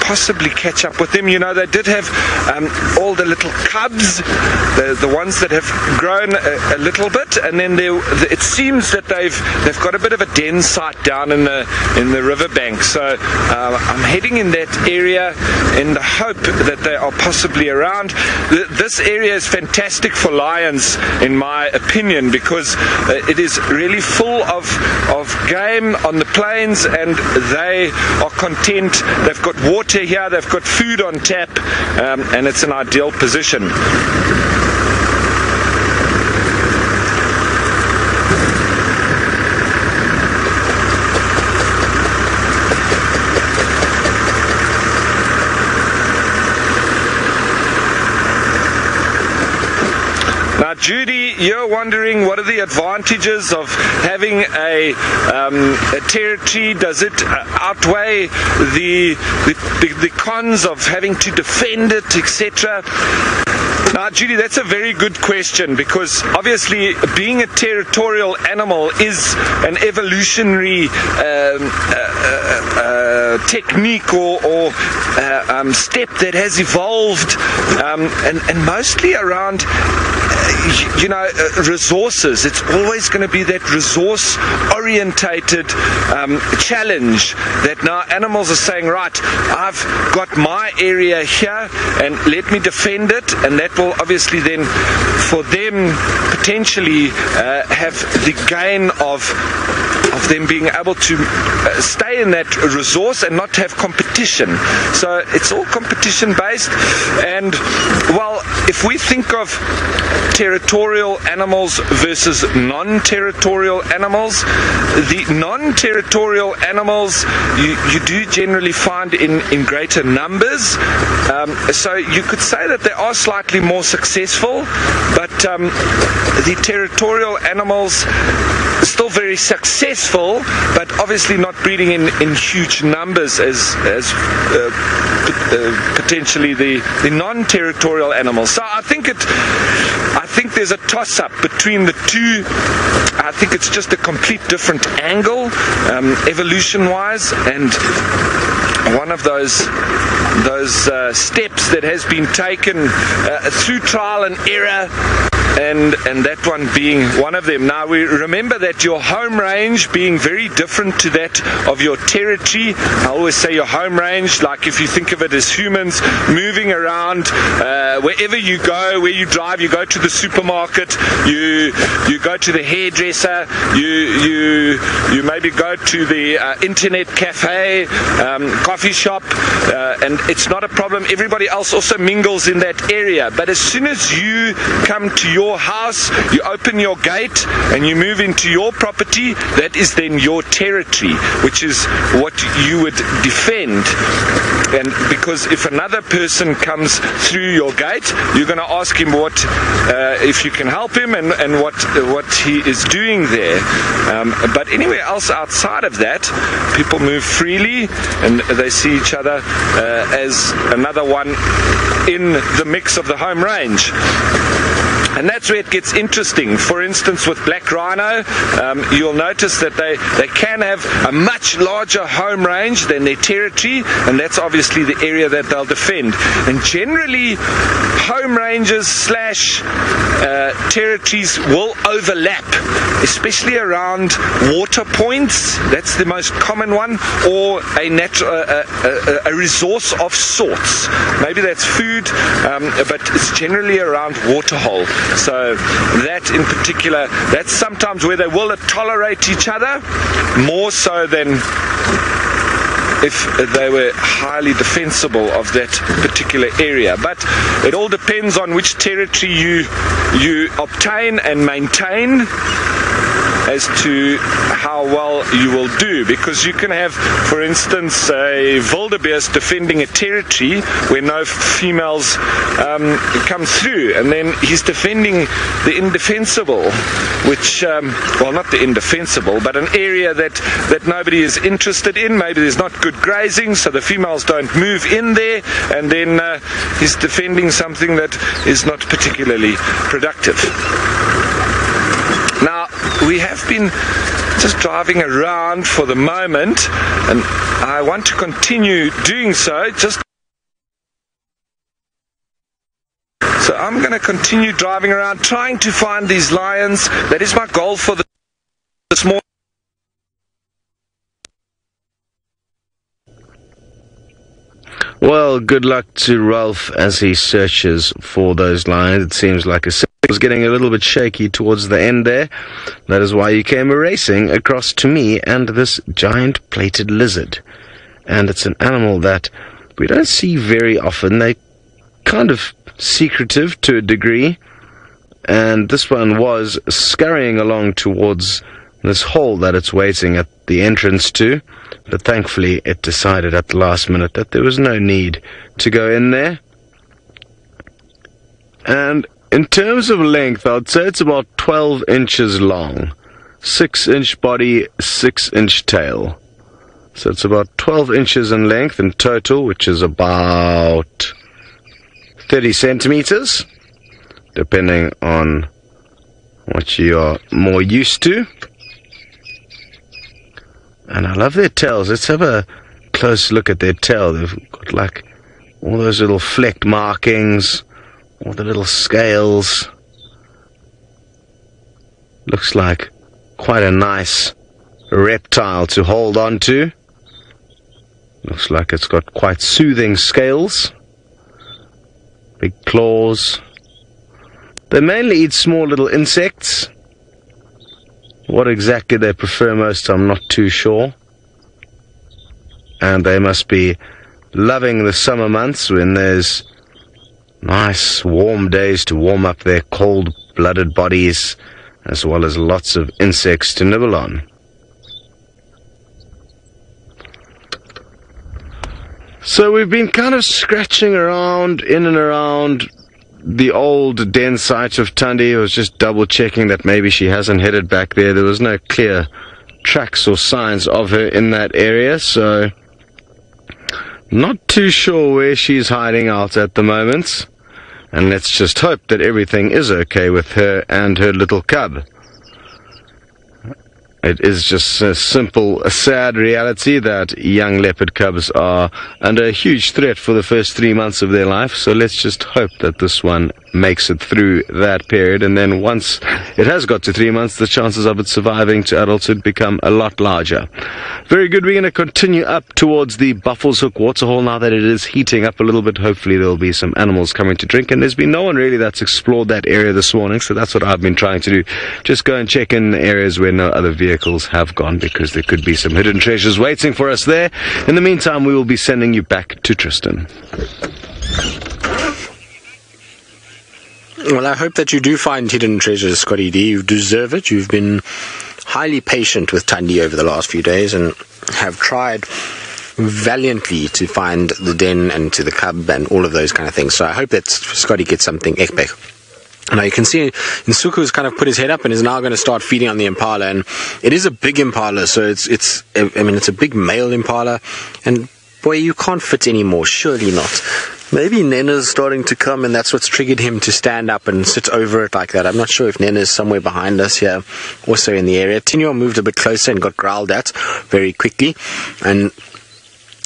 possibly catch up with them. You know, they did have all the little cubs, the ones that have grown a little bit, and then it seems that they've got a bit of a den site down in the riverbank. So I'm heading in that area in the hope that they are possibly around. This area is fantastic for lions, in my opinion, because it is really full of game on the plains, and they are content. They've got water here, they've got food on tap, and it's an ideal position. Now, Judy, you're wondering what are the advantages of having a territory? Does it outweigh the cons of having to defend it, etc.? Now, Judy, that's a very good question, because obviously being a territorial animal is an evolutionary technique or step that has evolved, and mostly around resources. It's always going to be that resource-orientated challenge that now animals are saying, right, I've got my area here and let me defend it, and that will obviously then, for them, potentially have the gain of them being able to stay in that resource and not have competition. So it's all competition based, and well, if we think of territorial animals versus non-territorial animals, the non-territorial animals you do generally find in greater numbers, so you could say that they are slightly more successful, but the territorial animals are still very successful, but obviously not breeding in huge numbers as potentially the non-territorial animals. So I think there's a toss-up between the two. I think it's just a complete different angle, evolution-wise, and one of those steps that has been taken through trial and error, and that one being one of them. Now, we remember that your home range being very different to that of your territory. I always say your home range, like if you think of it as humans moving around wherever you go, where you drive, you go to the supermarket, you go to the hairdresser, you maybe go to the internet cafe, coffee shop, and it's not a problem. Everybody else also mingles in that area. But as soon as you come to your house, you open your gate and you move into your property, that is then your territory, which is what you would defend. And because if another person comes through your gate, you're going to ask him if you can help him and what he is doing there. But anywhere else outside of that, people move freely and they see each other as another one in the mix of the home range. And that's where it gets interesting. For instance, with black rhino, you'll notice that they can have a much larger home range than their territory, and that's obviously the area that they'll defend. And generally, home ranges slash territories will overlap, especially around water points. That's the most common one, or a resource of sorts. Maybe that's food, but it's generally around waterhole. So that in particular, that's sometimes where they will tolerate each other, more so than if they were highly defensible of that particular area. But it all depends on which territory you obtain and maintain as to how well you will do, because you can have, for instance, a wildebeest defending a territory where no females come through, and then he's defending the indefensible, which, well, not the indefensible, but an area that nobody is interested in. Maybe there's not good grazing, so the females don't move in there, and then he's defending something that is not particularly productive. Now, we have been just driving around for the moment, and I want to continue doing so. So I'm going to continue driving around, trying to find these lions. That is my goal for this morning. Well, good luck to Ralph as he searches for those lions. It seems like it was getting a little bit shaky towards the end there. That is why you came racing across to me and this giant plated lizard. And it's an animal that we don't see very often. They're kind of secretive to a degree. And this one was scurrying along towards this hole that it's waiting at the entrance to. But thankfully it decided at the last minute that there was no need to go in there. And in terms of length, I'd say it's about 12 inches long. 6-inch body, 6-inch tail. So it's about 12 inches in length in total, which is about 30 centimeters, depending on what you are more used to. And I love their tails. Let's have a close look at their tail. They've got like all those little flecked markings, all the little scales. Looks like quite a nice reptile to hold on to. Looks like it's got quite soothing scales. Big claws. They mainly eat small little insects. What exactly they prefer most, I'm not too sure. And they must be loving the summer months when there's nice warm days to warm up their cold-blooded bodies, as well as lots of insects to nibble on. So we've been kind of scratching around, in and around the old den site of Thandi. I was just double checking that maybe she hasn't headed back there. There was no clear tracks or signs of her in that area, so not too sure where she's hiding out at the moment. And let's just hope that everything is okay with her and her little cub. It is just a sad reality that young leopard cubs are under a huge threat for the first 3 months of their life. So let's just hope that this one makes it through that period. And then once it has got to 3 months, the chances of it surviving to adulthood become a lot larger. Very good. We're going to continue up towards the Buffalo's Hook waterhole now that it is heating up a little bit. Hopefully there'll be some animals coming to drink. And there's been no one really that's explored that area this morning. So that's what I've been trying to do. Just go and check in the areas where no other vehicles have gone, because there could be some hidden treasures waiting for us there. In the meantime, we will be sending you back to Tristan. Well, I hope that you do find hidden treasures, Scotty D. You deserve it. You've been highly patient with Thandi over the last few days and have tried valiantly to find the den and to the cub and all of those kind of things. So I hope that Scotty gets something epic. Now you can see Nsuku's kind of put his head up and is now going to start feeding on the impala, and it is a big impala, so it's a big male impala, and boy, you can't fit anymore, surely not. Maybe Nena's starting to come and that's what's triggered him to stand up and sit over it like that. I'm not sure if Nena's somewhere behind us here, also in the area. Tinyo moved a bit closer and got growled at very quickly, and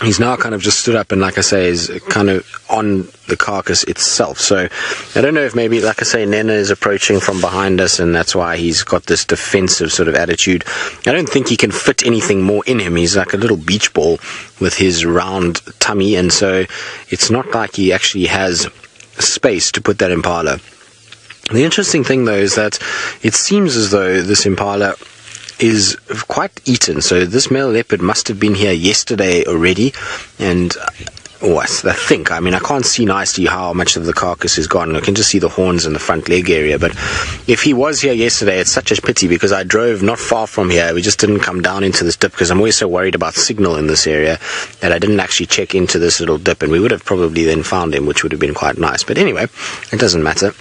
he's now kind of just stood up and, like I say, is kind of on the carcass itself. So I don't know if maybe, like I say, Nena is approaching from behind us and that's why he's got this defensive sort of attitude. I don't think he can fit anything more in him. He's like a little beach ball with his round tummy, and so it's not like he actually has space to put that impala. The interesting thing, though, is that it seems as though this impala is quite eaten. So this male leopard must have been here yesterday already, and I think, I mean, I can't see nicely how much of the carcass is gone. I can just see the horns and the front leg area, but if he was here yesterday, it's such a pity, because I drove not far from here. We just didn't come down into this dip because I'm always so worried about signal in this area that I didn't actually check into this little dip, and we would have probably then found him, which would have been quite nice. But anyway, it doesn't matter.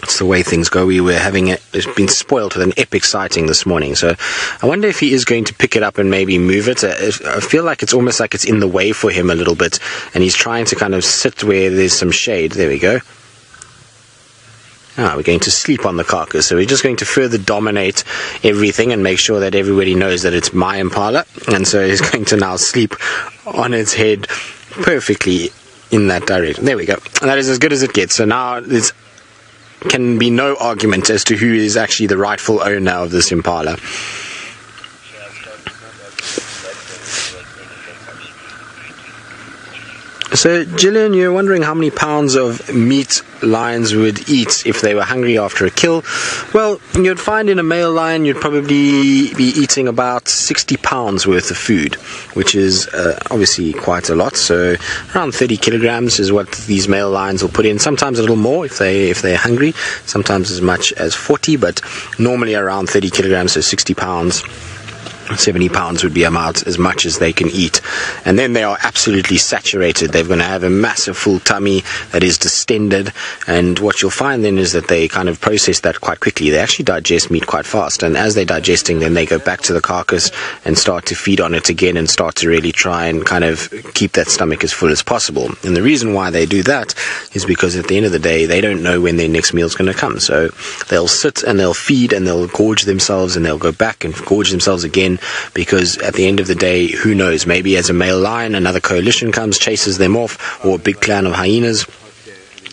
It's the way things go. We were having it's been spoiled with an epic sighting this morning. So I wonder if he is going to pick it up and maybe move it. I feel like it's almost like it's in the way for him a little bit, and he's trying to kind of sit where there's some shade. There we go. we're going to sleep on the carcass. So we're just going to further dominate everything and make sure that everybody knows that it's my impala. And so he's going to now sleep on its head perfectly in that direction. There we go. And that is as good as it gets. So now there's can be no argument as to who is actually the rightful owner of this impala. So, Gillian, you're wondering how many pounds of meat lions would eat if they were hungry after a kill. Well, you'd find in a male lion you'd probably be eating about 60 pounds worth of food, which is obviously quite a lot. So around 30 kilograms is what these male lions will put in. Sometimes a little more if they're hungry, sometimes as much as 40, but normally around 30 kilograms, so 60 pounds. 70 pounds would be about as much as they can eat, and then they are absolutely saturated. They're going to have a massive full tummy that is distended, and what you'll find then is that they kind of process that quite quickly. They actually digest meat quite fast, and as they're digesting, then they go back to the carcass and start to feed on it again and start to really try and kind of keep that stomach as full as possible. And the reason why they do that is because at the end of the day they don't know when their next meal is going to come, so they'll sit and they'll feed and they'll gorge themselves and they'll go back and gorge themselves again, because at the end of the day, who knows, maybe as a male lion another coalition comes, chases them off, or a big clan of hyenas,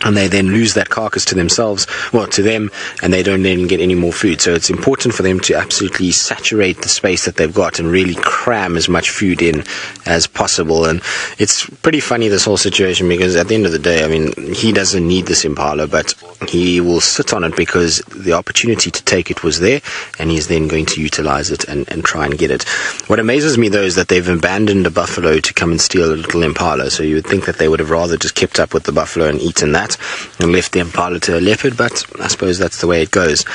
and they then lose that carcass to themselves, well, to them, and they don't then get any more food. So it's important for them to absolutely saturate the space that they've got and really cram as much food in as possible. And it's pretty funny, this whole situation, because at the end of the day, I mean, he doesn't need this impala, but he will sit on it because the opportunity to take it was there, and he's then going to utilize it and try and get it. What amazes me, though, is that they've abandoned a buffalo to come and steal a little impala. So you would think that they would have rather just kept up with the buffalo and eaten that and left the impala to a leopard, but I suppose that's the way it goes.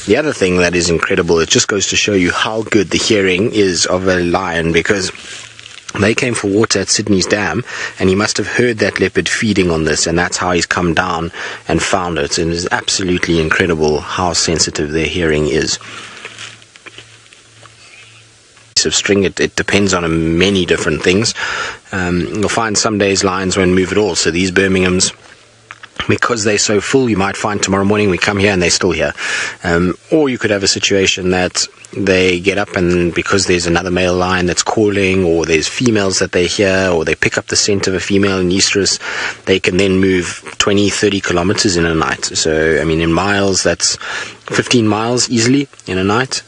The other thing that is incredible, it just goes to show you how good the hearing is of a lion, because they came for water at Sydney's dam, and he must have heard that leopard feeding on this, and that's how he's come down and found it. And it's absolutely incredible how sensitive their hearing is. Of string, it depends on many different things. You'll find some days lions won't move at all, so these Birminghams, because they're so full, you might find tomorrow morning we come here and they're still here. Or you could have a situation that they get up, and because there's another male lion that's calling, or there's females that they hear, or they pick up the scent of a female in estrus, they can then move 20-30 kilometers in a night. So I mean, in miles, that's 15 miles easily in a night.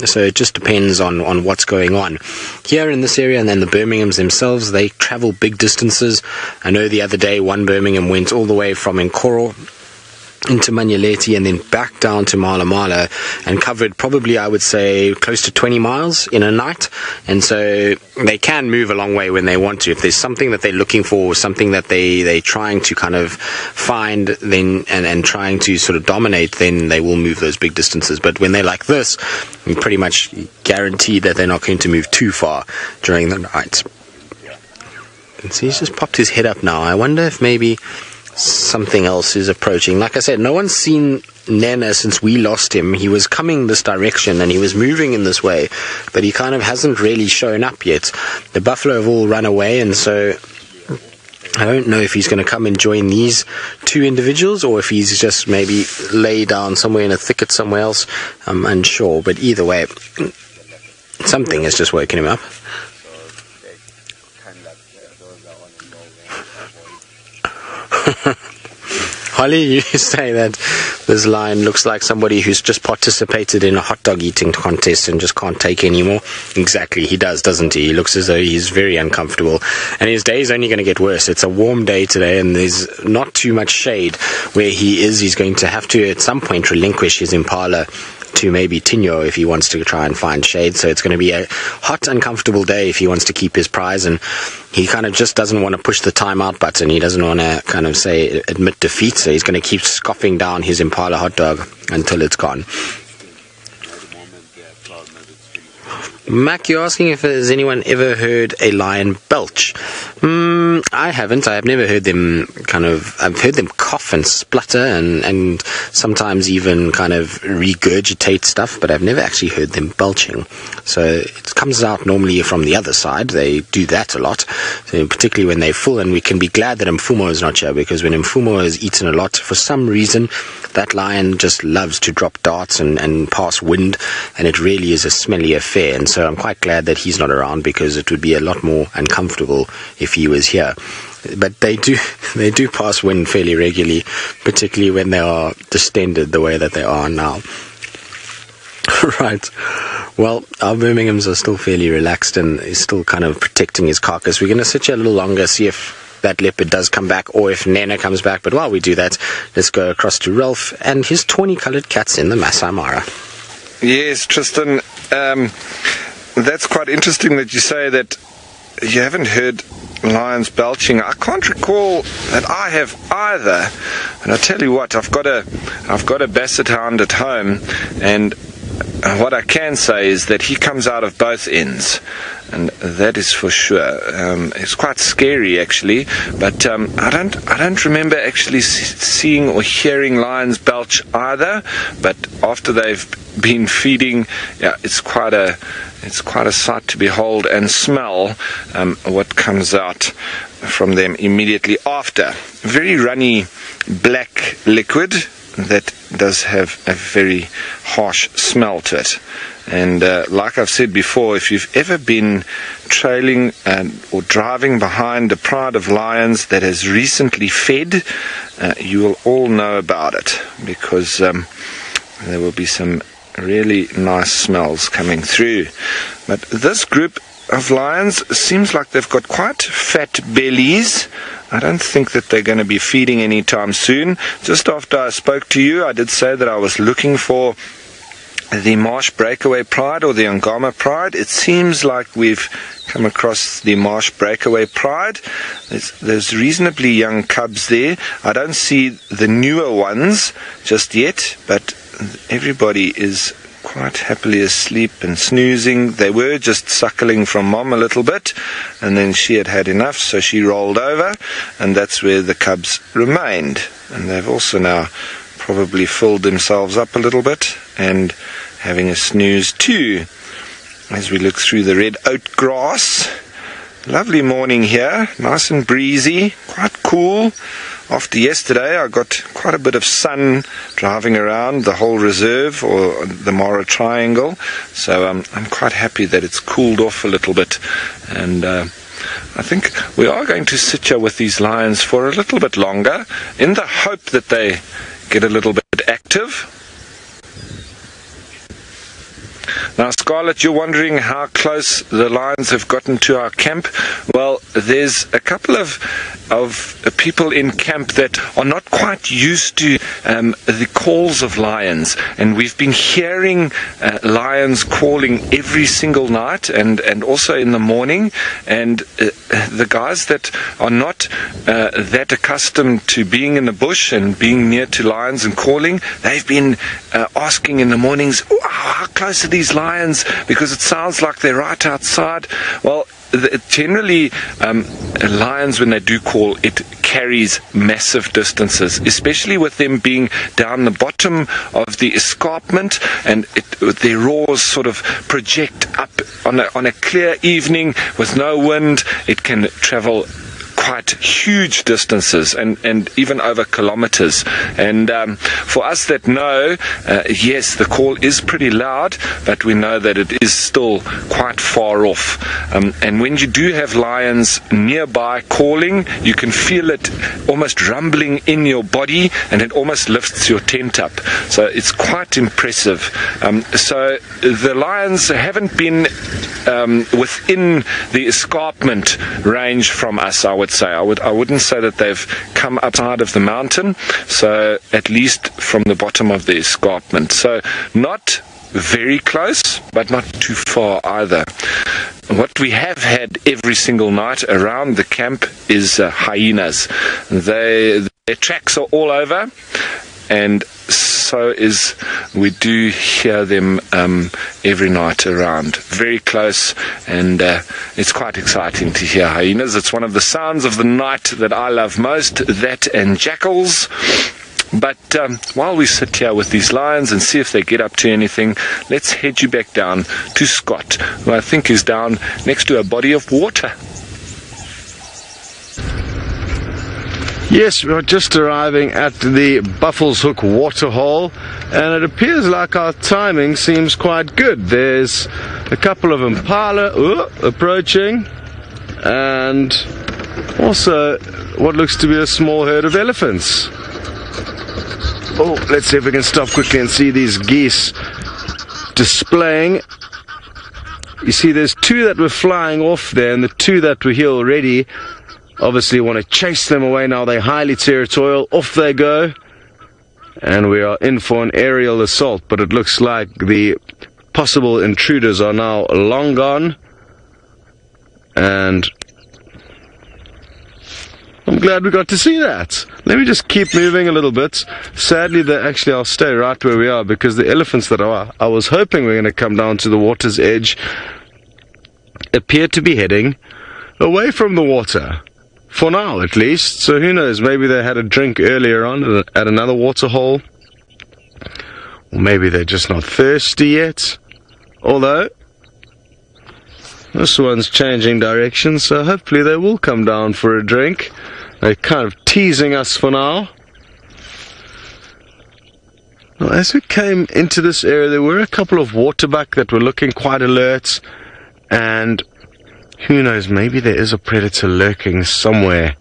So it just depends on what's going on here in this area. And then the Birminghams themselves, they travel big distances. I know the other day one Birmingham went all the way from Nkoro into Manyeleti and then back down to Mala Mala and covered probably, I would say, close to 20 miles in a night. And so they can move a long way when they want to. If there's something that they're looking for, something that they're trying to kind of find, then and trying to sort of dominate, then they will move those big distances. But when they're like this, you pretty much guarantee that they're not going to move too far during the night. And so he's just popped his head up now. I wonder if maybe something else is approaching. Like I said, no one's seen Nana since we lost him. He was coming this direction and he was moving in this way, but he kind of hasn't really shown up yet. The buffalo have all run away, and so I don't know if he's going to come and join these two individuals, or if he's just maybe lay down somewhere in a thicket somewhere else. I'm unsure, but either way, something has just woken him up. Holly, you say that this lion looks like somebody who's just participated in a hot dog eating contest and just can't take any more. Exactly, he does, doesn't he? He looks as though he's very uncomfortable, and his day is only going to get worse. It's a warm day today, and there's not too much shade where he is. He's going to have to at some point relinquish his impala to maybe Tinyo if he wants to try and find shade. So it's going to be a hot, uncomfortable day if he wants to keep his prize, and he kind of just doesn't want to push the timeout button. He doesn't want to kind of say admit defeat, so he's going to keep scoffing down his impala hot dog until it's gone. Mac, you're asking if has anyone ever heard a lion belch? I haven't. I have never heard them I've heard them cough and splutter and sometimes even kind of regurgitate stuff, but I've never actually heard them belching. So it comes out normally from the other side. They do that a lot, so particularly when they're full, and we can be glad that Mfumo is not here, because when Mfumo has eaten a lot, for some reason, that lion just loves to drop darts and pass wind, and it really is a smelly affair. And so I'm quite glad that he's not around, because it would be a lot more uncomfortable if he was here. But they do pass wind fairly regularly, particularly when they are distended the way that they are now. Right. Well, our Birminghams are still fairly relaxed, and he's still kind of protecting his carcass. We're going to sit here a little longer, see if that leopard does come back, or if Nana comes back. But while we do that, let's go across to Ralph and his tawny-coloured cats in the Masai Mara. Yes, Tristan, that's quite interesting that you say that you haven't heard lions belching. I can't recall that I have either. And I tell you what, I've got a basset hound at home, and what I can say is that he comes out of both ends, and that is for sure. It's quite scary actually, but I don't remember actually seeing or hearing lions belch either. But after they've been feeding, yeah, it's quite a sight to behold and smell what comes out from them immediately after. Very runny black liquid that does have a very harsh smell to it. And like I've said before, if you've ever been trailing or driving behind a pride of lions that has recently fed, you will all know about it, because there will be some really nice smells coming through. But this group of lions seems like they've got quite fat bellies. I don't think that they're going to be feeding anytime soon. Just after I spoke to you, I did say that I was looking for the marsh breakaway pride or the Angama pride. It seems like we've come across the marsh breakaway pride. There's reasonably young cubs there. I don't see the newer ones just yet, but everybody is quite happily asleep and snoozing. They were just suckling from mom a little bit, and then she had had enough, so she rolled over, and that's where the cubs remained. And they've also now probably filled themselves up a little bit and having a snooze too. As we look through the red oat grass, lovely morning here, nice and breezy, quite cool. After yesterday, I got quite a bit of sun driving around the whole reserve, or the Mara Triangle, so I'm quite happy that it's cooled off a little bit. And I think we are going to sit here with these lions for a little bit longer, in the hope that they get a little bit active. Now, Scarlett, you're wondering how close the lions have gotten to our camp. Well, there's a couple of people in camp that are not quite used to the calls of lions, and we've been hearing lions calling every single night and also in the morning. And the guys that are not that accustomed to being in the bush and being near to lions and calling, they've been asking in the mornings, oh, how close are these lions, because it sounds like they're right outside. Well, generally, lions, when they do call, it carries massive distances, especially with them being down the bottom of the escarpment, and their roars sort of project up on a clear evening with no wind. It can travel quite huge distances and even over kilometers. And for us that know, yes, the call is pretty loud, but we know that it is still quite far off. And when you do have lions nearby calling, you can feel it almost rumbling in your body, and it almost lifts your tent up. So it's quite impressive. So the lions haven't been within the escarpment range from us, I would say. I wouldn't say that they've come outside of the mountain, so at least from the bottom of the escarpment. So not very close, but not too far either. What we have had every single night around the camp is hyenas. Their tracks are all over, and so we do hear them every night around, very close, and it's quite exciting to hear hyenas. It's one of the sounds of the night that I love most, that and jackals. But while we sit here with these lions and see if they get up to anything, let's head you back down to Scott, who I think is down next to a body of water. Yes, we're just arriving at the Buffels Hook waterhole, and it appears like our timing seems quite good. There's a couple of impala approaching, and also what looks to be a small herd of elephants. Oh, let's see if we can stop quickly and see these geese displaying. You see, there's two that were flying off there, and the two that were here already obviously want to chase them away now. They're highly territorial. Off they go, and we are in for an aerial assault, but it looks like the possible intruders are now long gone, and I'm glad we got to see that. Let me just keep moving a little bit. Sadly, I'll stay right where we are, because the elephants that I was hoping were going to come down to the water's edge appear to be heading away from the water. For now, at least. So who knows, maybe they had a drink earlier on at another waterhole. Or maybe they're just not thirsty yet. Although, this one's changing direction, so hopefully they will come down for a drink. They're kind of teasing us for now. Now, as we came into this area, there were a couple of waterbuck that were looking quite alert, and who knows, maybe there is a predator lurking somewhere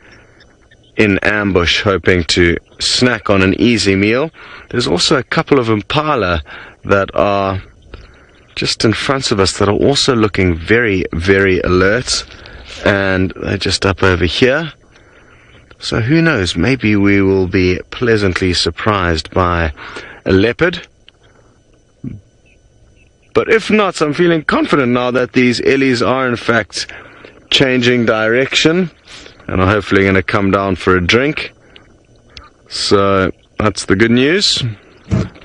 in ambush, hoping to snack on an easy meal. There's also a couple of impala that are just in front of us that are also looking very, very alert, and they're just up over here. So who knows, maybe we will be pleasantly surprised by a leopard. But if not, I'm feeling confident now that these ellies are in fact changing direction and are hopefully going to come down for a drink. So that's the good news.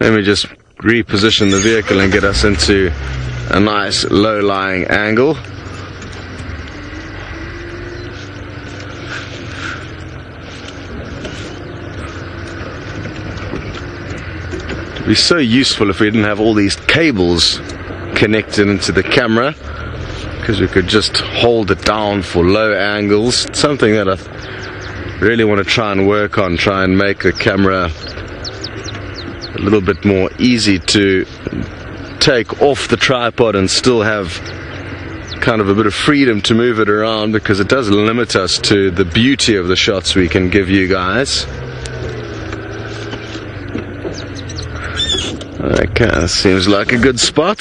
Let me just reposition the vehicle and get us into a nice low-lying angle. It'd be so useful if we didn't have all these cables connected into the camera, because we could just hold it down for low angles. It's something that I really want to try and work on, try and make the camera a little bit more easy to take off the tripod and still have kind of a bit of freedom to move it around, because it does limit us to the beauty of the shots we can give you guys. Okay, seems like a good spot.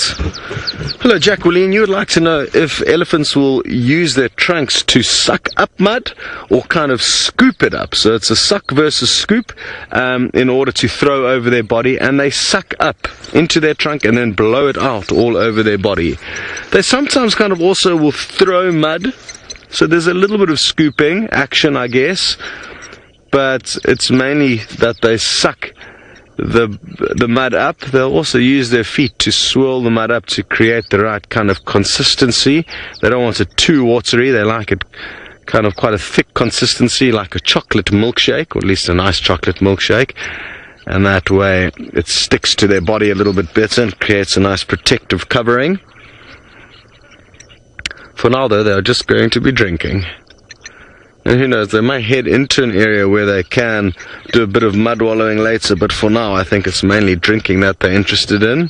Hello, Jacqueline. You would like to know if elephants will use their trunks to suck up mud or kind of scoop it up. So it's a suck versus scoop in order to throw over their body, and they suck up into their trunk and then blow it out all over their body. They sometimes kind of also will throw mud, so there's a little bit of scooping action, I guess, but it's mainly that they suck the mud up. They'll also use their feet to swirl the mud up to create the right kind of consistency. They don't want it too watery. They like it kind of quite a thick consistency, like a chocolate milkshake, or at least a nice chocolate milkshake, and that way it sticks to their body a little bit better and creates a nice protective covering. For now though, they're just going to be drinking. And who knows, they might head into an area where they can do a bit of mud wallowing later, but for now I think it's mainly drinking that they're interested in.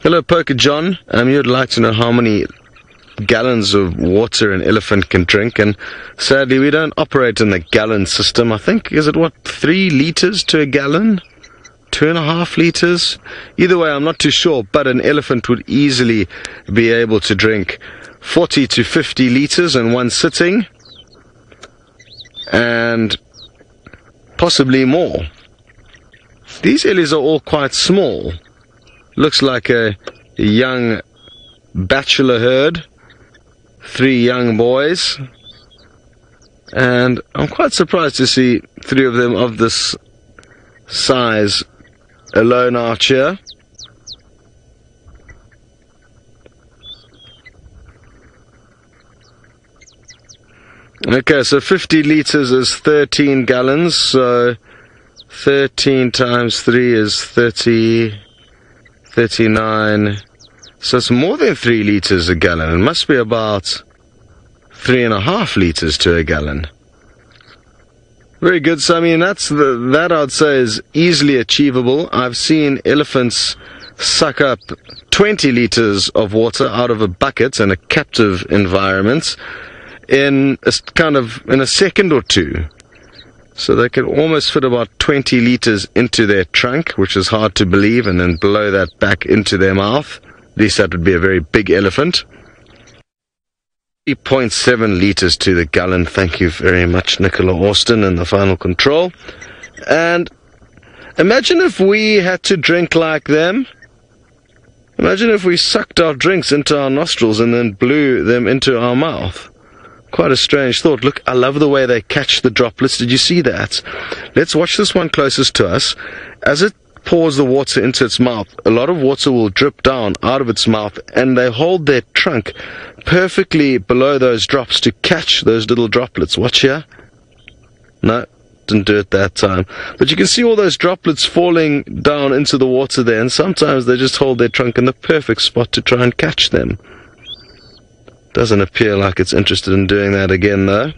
Hello, Poker John. You'd like to know how many gallons of water an elephant can drink, and sadly we don't operate in the gallon system. I think, is it 3 liters to a gallon? 2.5 liters? Either way, I'm not too sure, but an elephant would easily be able to drink 40 to 50 liters in one sitting, and possibly more. These ellies are all quite small. Looks like a young bachelor herd, 3 young boys, And I'm quite surprised to see 3 of them of this size alone out here. Okay, so 50 litres is 13 gallons, so 13 times 3 is 30, 39, so it's more than 3 litres a gallon. It must be about 3.5 litres to a gallon. Very good. So I mean, that I'd say is easily achievable. I've seen elephants suck up 20 litres of water out of a bucket in a captive environment in a second or two. So they can almost fit about 20 litres into their trunk, which is hard to believe, and then blow that back into their mouth. At least that would be a very big elephant. 3.7 litres to the gallon. Thank you very much, Nicola Austin, in the final control. And imagine if we had to drink like them. Imagine if we sucked our drinks into our nostrils and then blew them into our mouth. Quite a strange thought. Look, I love the way they catch the droplets. Did you see that? Let's watch this one closest to us. As it pours the water into its mouth, a lot of water will drip down out of its mouth, and they hold their trunk perfectly below those drops to catch those little droplets. Watch here. No, didn't do it that time. But you can see all those droplets falling down into the water there, and sometimes they just hold their trunk in the perfect spot to try and catch them. Doesn't appear like it's interested in doing that again, though.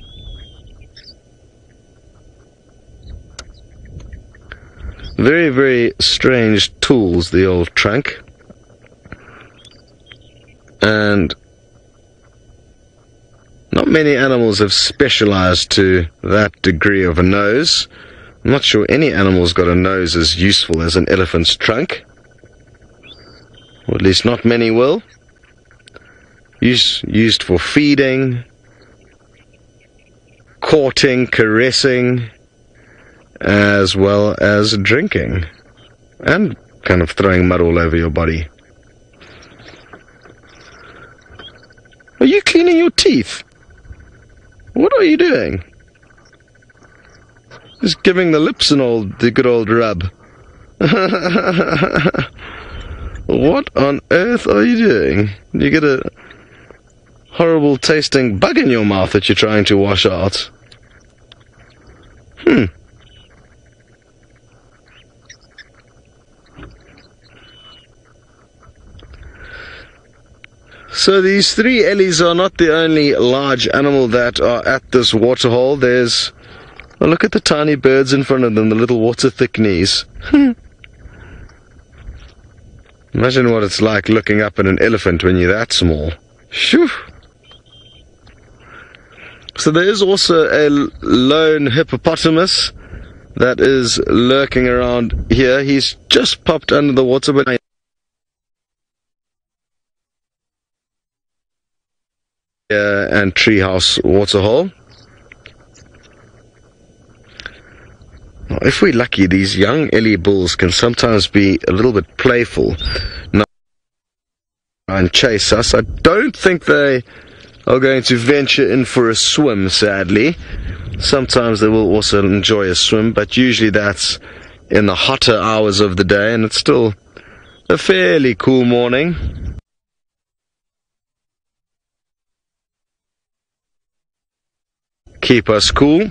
Very, very strange tools, the old trunk. And not many animals have specialized to that degree of a nose. I'm not sure any animal's got a nose as useful as an elephant's trunk. Or at least not many will. Used for feeding, courting, caressing, as well as drinking, and kind of throwing mud all over your body. Are you cleaning your teeth? What are you doing? Just giving the lips the good old rub. What on earth are you doing? You get a horrible tasting bug in your mouth that you're trying to wash out. So these 3 ellies are not the only large animal that are at this waterhole. There's, oh, look at the tiny birds in front of them, the little water thickneys. Imagine what it's like looking up at an elephant when you're that small. Shoo! So there is also a lone hippopotamus that is lurking around here. He's just popped under the water, but and treehouse waterhole. Now, if we're lucky, these young ellie bulls can sometimes be a little bit playful and chase us. I don't think they are going to venture in for a swim, sadly. Sometimes they will also enjoy a swim, but usually that's in the hotter hours of the day, and it's still a fairly cool morning. Keep us cool,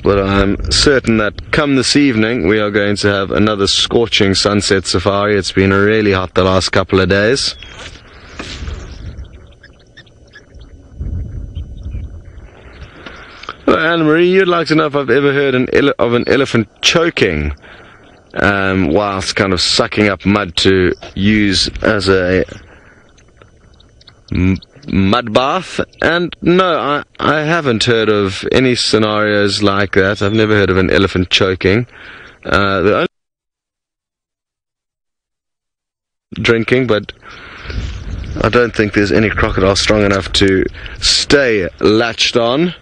but I'm certain that come this evening we are going to have another scorching sunset safari. It's been really hot the last couple of days. Well, Anne-Marie, you'd like to know if I've ever heard of an elephant choking whilst kind of sucking up mud to use as a mud bath. And no, I haven't heard of any scenarios like that. I've never heard of an elephant choking. The only drinking, but I don't think there's any crocodile strong enough to stay latched on.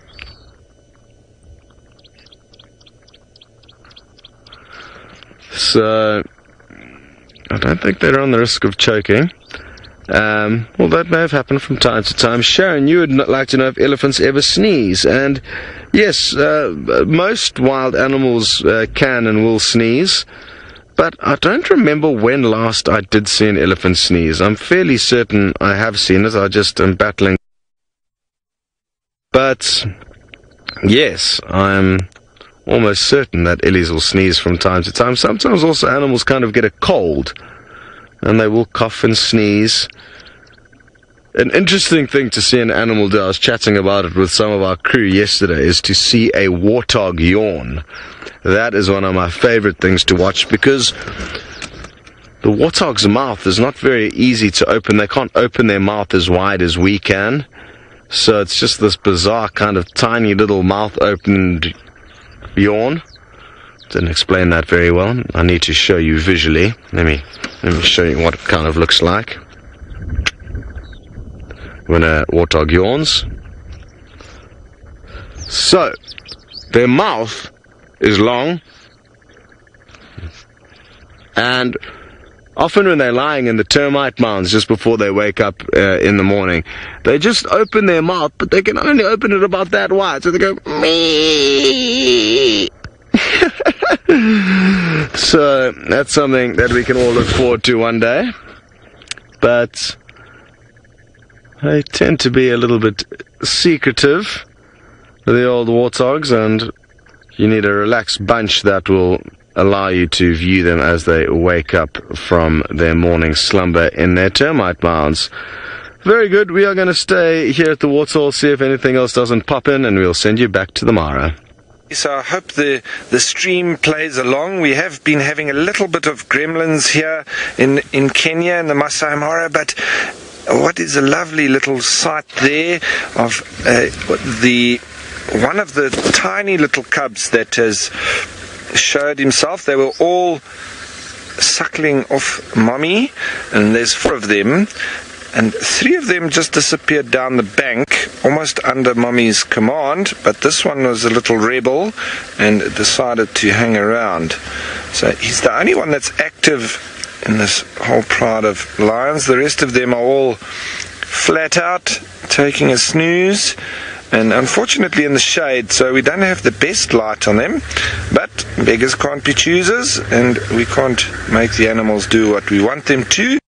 So I don't think they're on the risk of choking. Well, that may have happened from time to time. Sharon, you would like to know if elephants ever sneeze, and Yes, most wild animals can and will sneeze, but I don't remember when last I did see an elephant sneeze. I'm fairly certain I have seen it, I just am battling. But, yes, I'm almost certain that ellies will sneeze from time to time. Sometimes also animals kind of get a cold, and they will cough and sneeze. An interesting thing to see an animal do, I was chatting about it with some of our crew yesterday, is to see a warthog yawn. That is one of my favorite things to watch, because the warthog's mouth is not very easy to open. They can't open their mouth as wide as we can. So it's just this bizarre kind of tiny little mouth opened yawn. Didn't explain that very well. I need to show you visually. Let me show you what it kind of looks like when a warthog yawns. So, their mouth is long, and often when they're lying in the termite mounds just before they wake up in the morning, they just open their mouth, but they can only open it about that wide, so they go, mee. So, that's something that we can all look forward to one day. But they tend to be a little bit secretive, the old warthogs, and you need a relaxed bunch that will allow you to view them as they wake up from their morning slumber in their termite mounds. Very good. We are going to stay here at the waterhole, see if anything else doesn't pop in, and we'll send you back to the Mara. So I hope the stream plays along. We have been having a little bit of gremlins here in Kenya, in the Masai Mara, but what is a lovely little sight there of one of the tiny little cubs that has showed himself. They were all suckling off mommy, and there's 4 of them, and 3 of them just disappeared down the bank almost under mommy's command, but this one was a little rebel and decided to hang around. So he's the only one that's active in this whole pride of lions. The rest of them are all flat out, taking a snooze, and unfortunately in the shade, so we don't have the best light on them. But beggars can't be choosers, and we can't make the animals do what we want them to.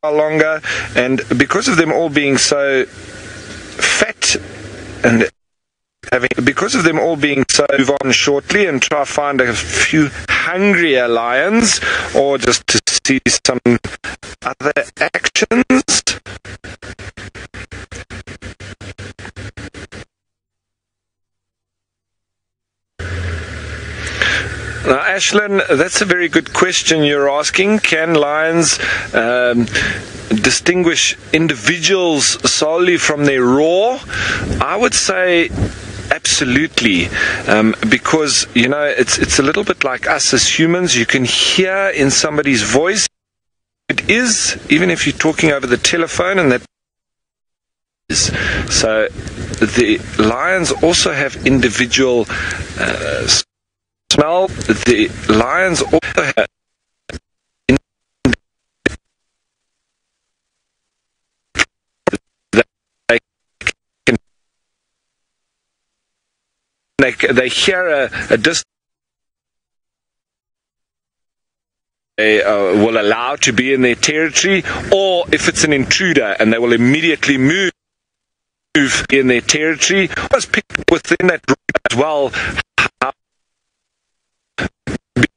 Longer, and because of them all being so fat and move on shortly and try to find a few hungrier lions, or just to see some other actions. Now, Ashlyn, that's a very good question you're asking. Can lions distinguish individuals solely from their roar? I would say absolutely, because, you know, it's a little bit like us as humans. You can hear in somebody's voice. It is, even if you're talking over the telephone, and that is. So the lions also have individual smell. The lions also have they hear a distance they will allow to be in their territory, or if it's an intruder, and they will immediately move in their territory. I was picked within that group as well. How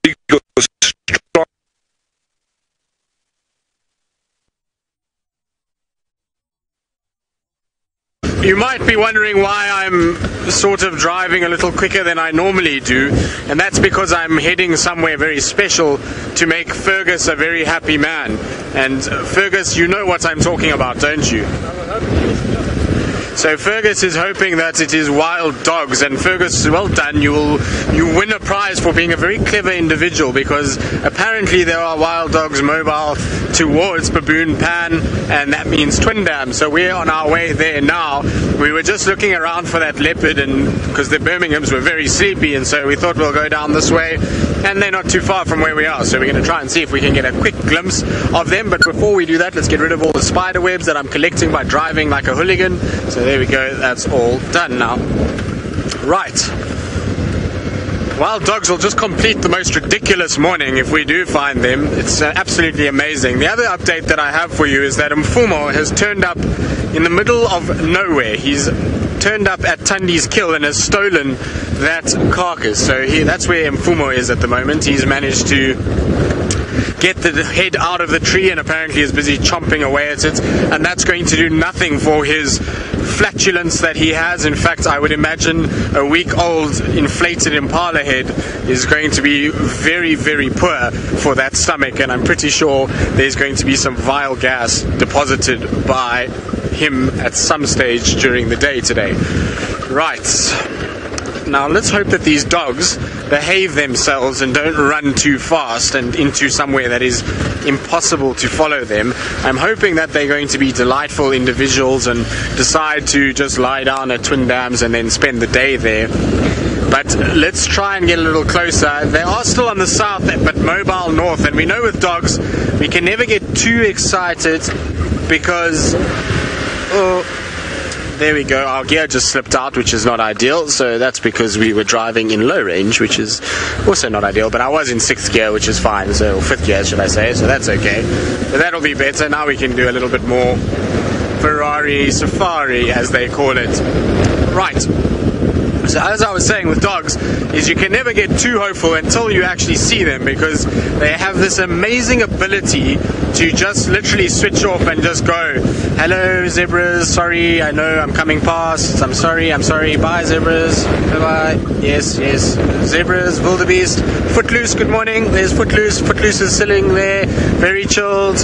big or strong You might be wondering why I'm sort of driving a little quicker than I normally do, and that's because I'm heading somewhere very special to make Fergus a very happy man. And Fergus, you know what I'm talking about, don't you? So Fergus is hoping that it is wild dogs, and Fergus, well done, you win a prize for being a very clever individual, because apparently there are wild dogs mobile towards Baboon Pan, and that means Twin Dam. So we're on our way there now. We were just looking around for that leopard, and because the Birminghams were very sleepy, and so we thought we'll go down this way, and they're not too far from where we are, so we're going to try and see if we can get a quick glimpse of them. But before we do that, let's get rid of all the spider webs that I'm collecting by driving like a hooligan. So there we go, that's all done now. Right, wild dogs will just complete the most ridiculous morning if we do find them. It's absolutely amazing. The other update that I have for you is that Mfumo has turned up in the middle of nowhere. He's turned up at Thandi's kill and has stolen that carcass. So that's where Mfumo is at the moment. He's managed to get the head out of the tree and apparently is busy chomping away at it, and that's going to do nothing for his flatulence that he has. In fact, I would imagine a week-old inflated impala head is going to be very, very poor for that stomach, and I'm pretty sure there's going to be some vile gas deposited by him at some stage during the day today. Right. Now let's hope that these dogs behave themselves and don't run too fast and into somewhere that is impossible to follow them. I'm hoping that they're going to be delightful individuals and decide to just lie down at Twin Dams and then spend the day there. But let's try and get a little closer. They are still on the south but mobile north, and we know with dogs we can never get too excited because there we go, our gear just slipped out, which is not ideal. So that's because we were driving in low range, which is also not ideal, but I was in 6th gear, which is fine, so 5th gear should I say, so that's okay. But that'll be better. Now we can do a little bit more Ferrari safari, as they call it. Right, so as I was saying with dogs, is you can never get too hopeful until you actually see them, because they have this amazing ability to just literally switch off and just go, hello zebras, sorry, I know I'm coming past, I'm sorry, bye zebras, bye-bye, yes, zebras, wildebeest, Footloose, good morning, there's Footloose is sitting there, very chilled.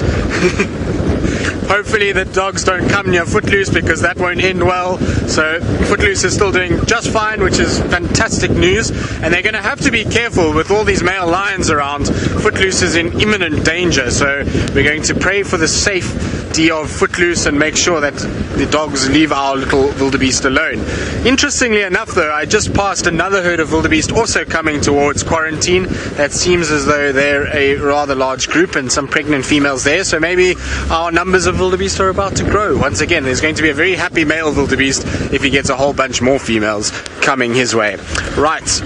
Hopefully the dogs don't come near Footloose, because that won't end well. So Footloose is still doing just fine, which is fantastic news. And they're going to have to be careful with all these male lions around. Footloose is in imminent danger, so we're going to pray for the safety of Footloose and make sure that the dogs leave our little wildebeest alone. Interestingly enough though, I just passed another herd of wildebeest also coming towards quarantine. That seems as though they're a rather large group and some pregnant females there, so maybe our numbers of wildebeest are about to grow. Once again, there's going to be a very happy male wildebeest if he gets a whole bunch more females coming his way. Right,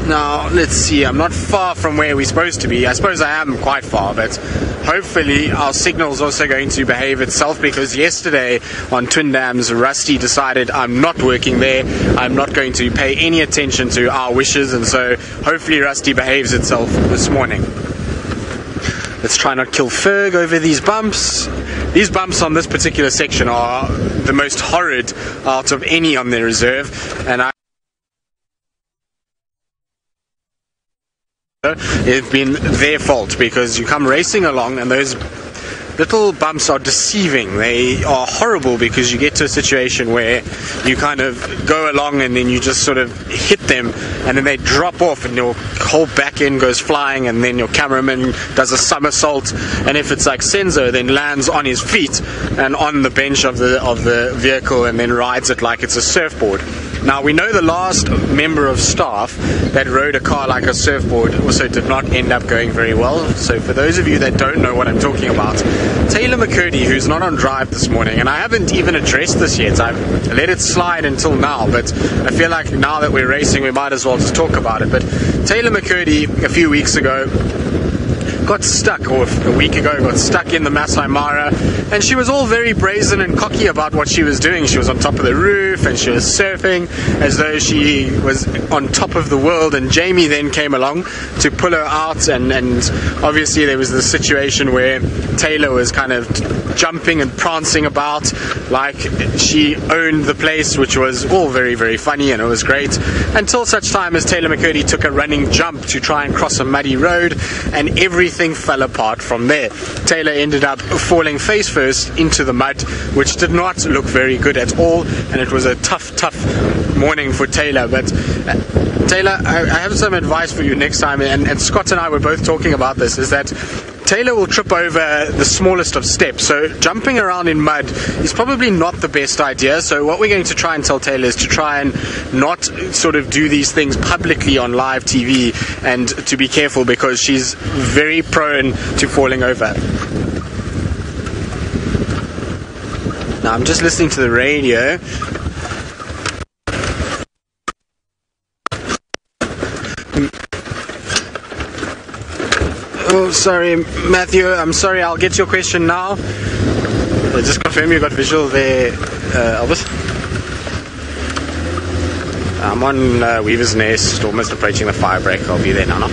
now let's see, I'm not far from where we're supposed to be. I suppose I am quite far, but hopefully our signal's also going to behave itself, because yesterday on Twin Dams, Rusty decided I'm not working there, I'm not going to pay any attention to our wishes, and so hopefully Rusty behaves itself this morning. Let's try not kill Ferg over these bumps. These bumps on this particular section are the most horrid out of any on the reserve, and it's been their fault, because you come racing along and those little bumps are deceiving. They are horrible, because you get to a situation where you kind of go along and then you just sort of hit them and then they drop off and your whole back end goes flying, and then your cameraman does a somersault, and if it's like Senzo, then lands on his feet and on the bench of the vehicle and then rides it like it's a surfboard. Now we know the last member of staff that rode a car like a surfboard also did not end up going very well. So for those of you that don't know what I'm talking about, Taylor McCurdy, who's not on drive this morning, and I haven't even addressed this yet, I've let it slide until now, but I feel like now that we're racing we might as well just talk about it. But Taylor McCurdy a few weeks ago got stuck, or a week ago got stuck in the Masai Mara, and she was all very brazen and cocky about what she was doing. She was on top of the roof and she was surfing as though she was on top of the world, and Jamie then came along to pull her out, and obviously there was this situation where Taylor was kind of jumping and prancing about like she owned the place, which was all very, very funny, and it was great until such time as Taylor McCurdy took a running jump to try and cross a muddy road, and everything fell apart from there. Taylor ended up falling face first into the mud, which did not look very good at all, and it was a tough morning for Taylor. But Taylor, I have some advice for you next time, and Scott and I were both talking about this, is that Taylor will trip over the smallest of steps, so jumping around in mud is probably not the best idea. So what we're going to try and tell Taylor is to try and not sort of do these things publicly on live TV, and to be careful because she's very prone to falling over. Now I'm just listening to the radio. Oh, sorry, Matthew. I'm sorry. I'll get your question now. Just confirm you got visual there, Elvis. I'm on Weaver's Nest, almost approaching the fire break. I'll be there now.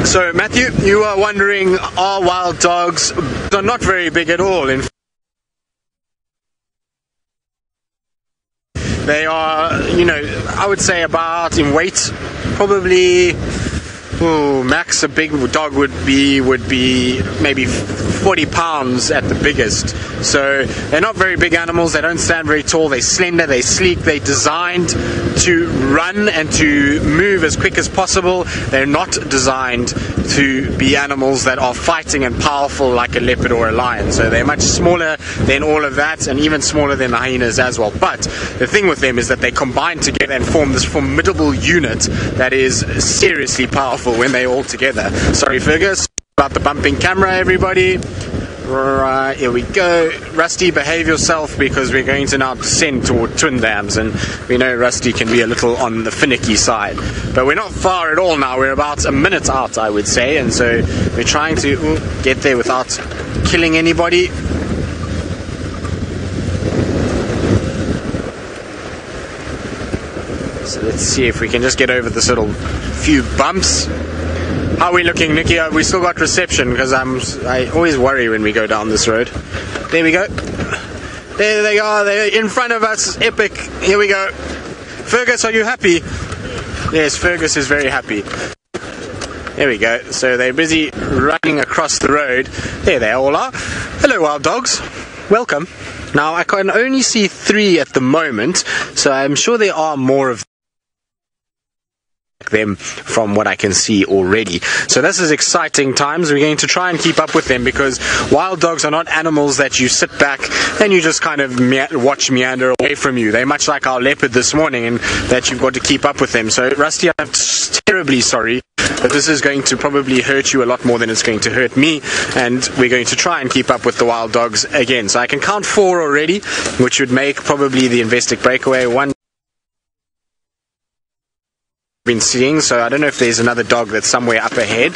So, Matthew, you are wondering, are wild dogs? They're not very big at all. They are, I would say about in weight, probably max a big dog would be maybe 40 pounds at the biggest. So they're not very big animals. They don't stand very tall. They're slender, they're sleek, they're designed to run and to move as quick as possible. They're not designed to be animals that are fighting and powerful like a leopard or a lion. So they're much smaller than all of that, and even smaller than the hyenas as well. But the thing with them is that they combine together and form this formidable unit that is seriously powerful when they're all together. Sorry, Fergus, about the bumping camera, everybody. Right, here we go. Rusty, behave yourself, because we're going to now descend toward Twin Dams, and we know Rusty can be a little on the finicky side. But we're not far at all now. We're about a minute out, I would say, and so we're trying to get there without killing anybody. So let's see if we can just get over this little few bumps. How are we looking, Nikki? Have we still got reception? Because I always worry when we go down this road. There we go. There they are. They're in front of us. Epic. Here we go. Fergus, are you happy? Yes, Fergus is very happy. There we go. So they're busy running across the road. There they all are. Hello, wild dogs. Welcome. Now, I can only see 3 at the moment, so I'm sure there are more of them from what I can see already. So this is exciting times. We're going to try and keep up with them, because wild dogs are not animals that you sit back and you just kind of watch meander away from you. They're much like our leopard this morning, and that you've got to keep up with them. So Rusty, I'm terribly sorry, but this is going to probably hurt you a lot more than it's going to hurt me, and we're going to try and keep up with the wild dogs again. So I can count 4 already, which would make probably the Investec breakaway. 1 been seeing, so I don't know if there's another dog that's somewhere up ahead,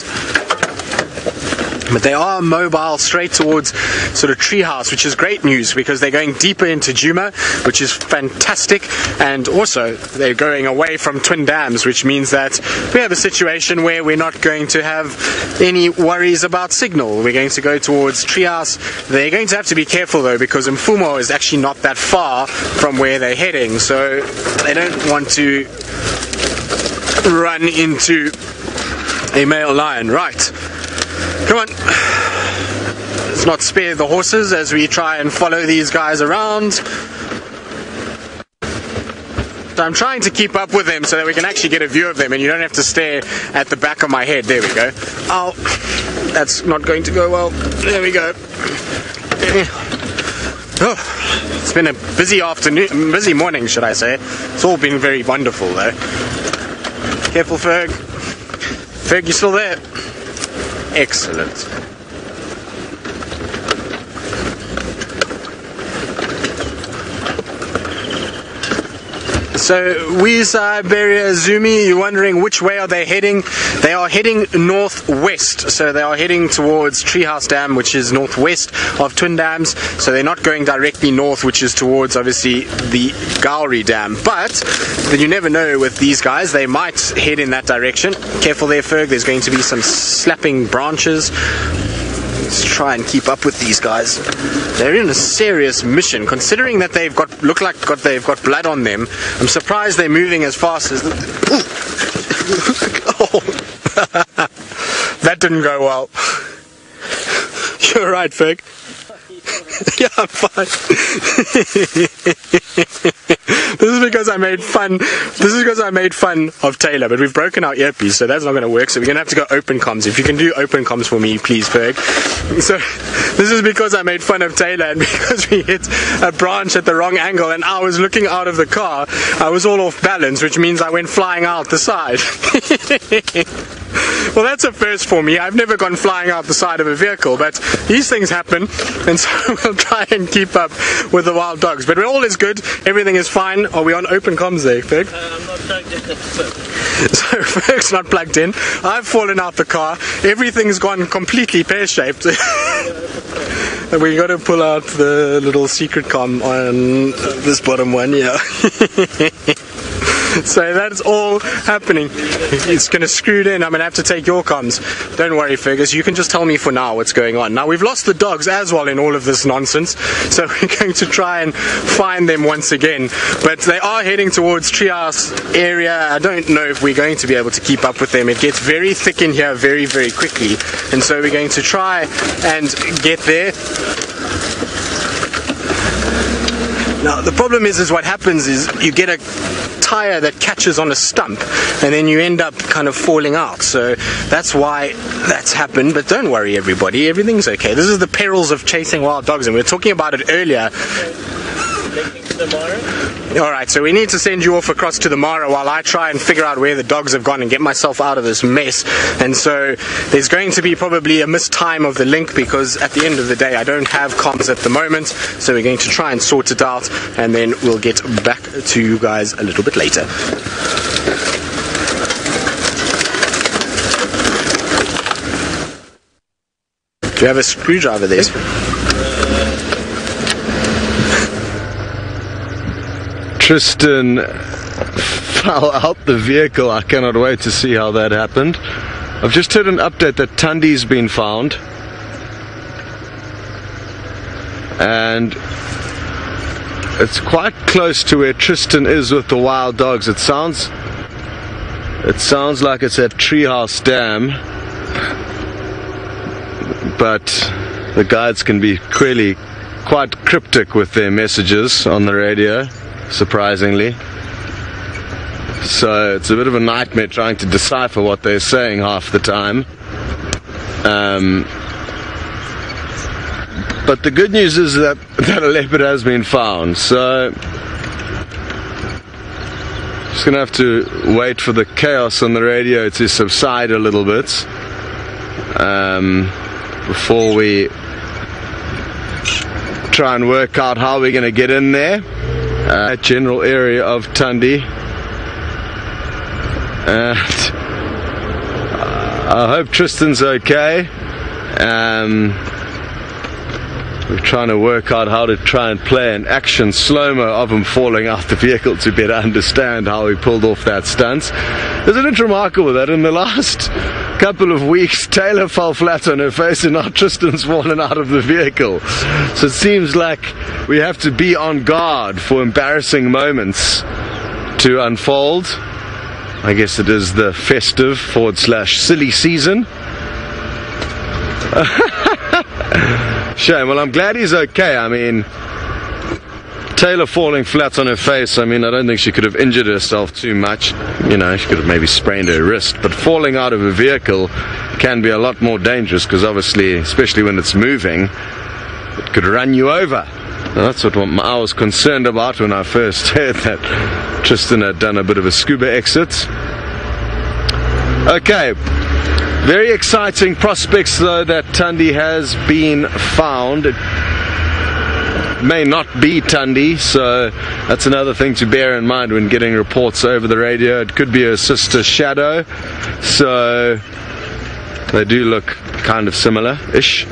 but they are mobile straight towards sort of Treehouse, which is great news, because they're going deeper into Djuma, which is fantastic, and also they're going away from Twin Dams, which means that we have a situation where we're not going to have any worries about signal. We're going to go towards Treehouse. They're going to have to be careful though, because Mfumo is actually not that far from where they're heading, so they don't want to run into a male lion. Right, come on, let's not spare the horses as we try and follow these guys around. So I'm trying to keep up with them so that we can actually get a view of them, and you don't have to stare at the back of my head. There we go. Oh, that's not going to go well. There we go. Oh, it's been a busy afternoon, busy morning, should I say. It's all been very wonderful though. Careful, Ferg. Ferg, you still there? Excellent. So, Siberia Zumi, you're wondering which way are they heading? They are heading northwest. So they are heading towards Treehouse Dam, which is northwest of Twin Dams. So they're not going directly north, which is towards, obviously, the Gowrie Dam. But you never know with these guys. They might head in that direction. Careful there, Ferg. There's going to be some slapping branches. to try and keep up with these guys. They're in a serious mission, considering that they've got they've got blood on them. I'm surprised they're moving as fast as. Oh. That didn't go well. You're right, Fig. Yeah, I'm fine. This is because I made fun. Of Taylor, but we've broken our earpiece, so that's not going to work. So we're going to have to go open comms. If you can do open comms for me, please, Ferg. So this is because I made fun of Taylor, and because we hit a branch at the wrong angle, and I was looking out of the car. I was all off balance, which means I went flying out the side. Well, that's a first for me. I've never gone flying out the side of a vehicle, but these things happen, and so we'll try and keep up with the wild dogs. But all is good. Everything is fine. Are we on open comms there, Ferg? I'm not plugged in. So Ferg's not plugged in. I've fallen out the car. Everything's gone completely pear-shaped. And we got to pull out the little secret comm on this bottom one, yeah. So that's all happening. It's going to screw it in. I'm going to have to take your comms. Don't worry, Fergus. You can just tell me for now what's going on. Now, we've lost the dogs as well in all of this nonsense, so we're going to try and find them once again. But they are heading towards Treehouse area. I don't know if we're going to be able to keep up with them. It gets very thick in here very, very quickly. And so we're going to try and get there. Now, the problem is what happens is you get a tire that catches on a stump, and then you end up kind of falling out. So that's why that's happened. But don't worry, everybody, everything's okay. This is the perils of chasing wild dogs, and we were talking about it earlier. Alright, so we need to send you off across to the Mara while I try and figure out where the dogs have gone and get myself out of this mess. And so there's going to be probably a missed time of the link, because at the end of the day I don't have comms at the moment. So we're going to try and sort it out, and then we'll get back to you guys a little bit later. Do you have a screwdriver there? Tristan fell out the vehicle. I cannot wait to see how that happened. I've just heard an update that Thandi's been found, and it's quite close to where Tristan is with the wild dogs. It sounds like it's at Treehouse Dam, but the guides can be clearly quite cryptic with their messages on the radio, surprisingly. So it's a bit of a nightmare trying to decipher what they're saying half the time. But the good news is that a leopard has been found. So just gonna have to wait for the chaos on the radio to subside a little bit before we try and work out how we're gonna get in there. General area of Thandi, and I hope Tristan's okay. We're trying to work out how to try and play an action slow-mo of him falling out the vehicle to better understand how he pulled off that stunt. Isn't it remarkable that in the last couple of weeks Taylor fell flat on her face and now Tristan's fallen out of the vehicle? So it seems like we have to be on guard for embarrassing moments to unfold. I guess it is the festive / silly season. Shame. Well, I'm glad he's okay. I mean, Taylor falling flat on her face, I mean, I don't think she could have injured herself too much. You know, she could have maybe sprained her wrist, but falling out of a vehicle can be a lot more dangerous, because obviously, especially when it's moving, it could run you over. Now, that's what I was concerned about when I first heard that Tristan had done a bit of a scuba exit. Okay. Very exciting prospects, though, that Thandi has been found. It may not be Thandi, so that's another thing to bear in mind when getting reports over the radio. It could be her sister Shadow, so they do look kind of similar-ish,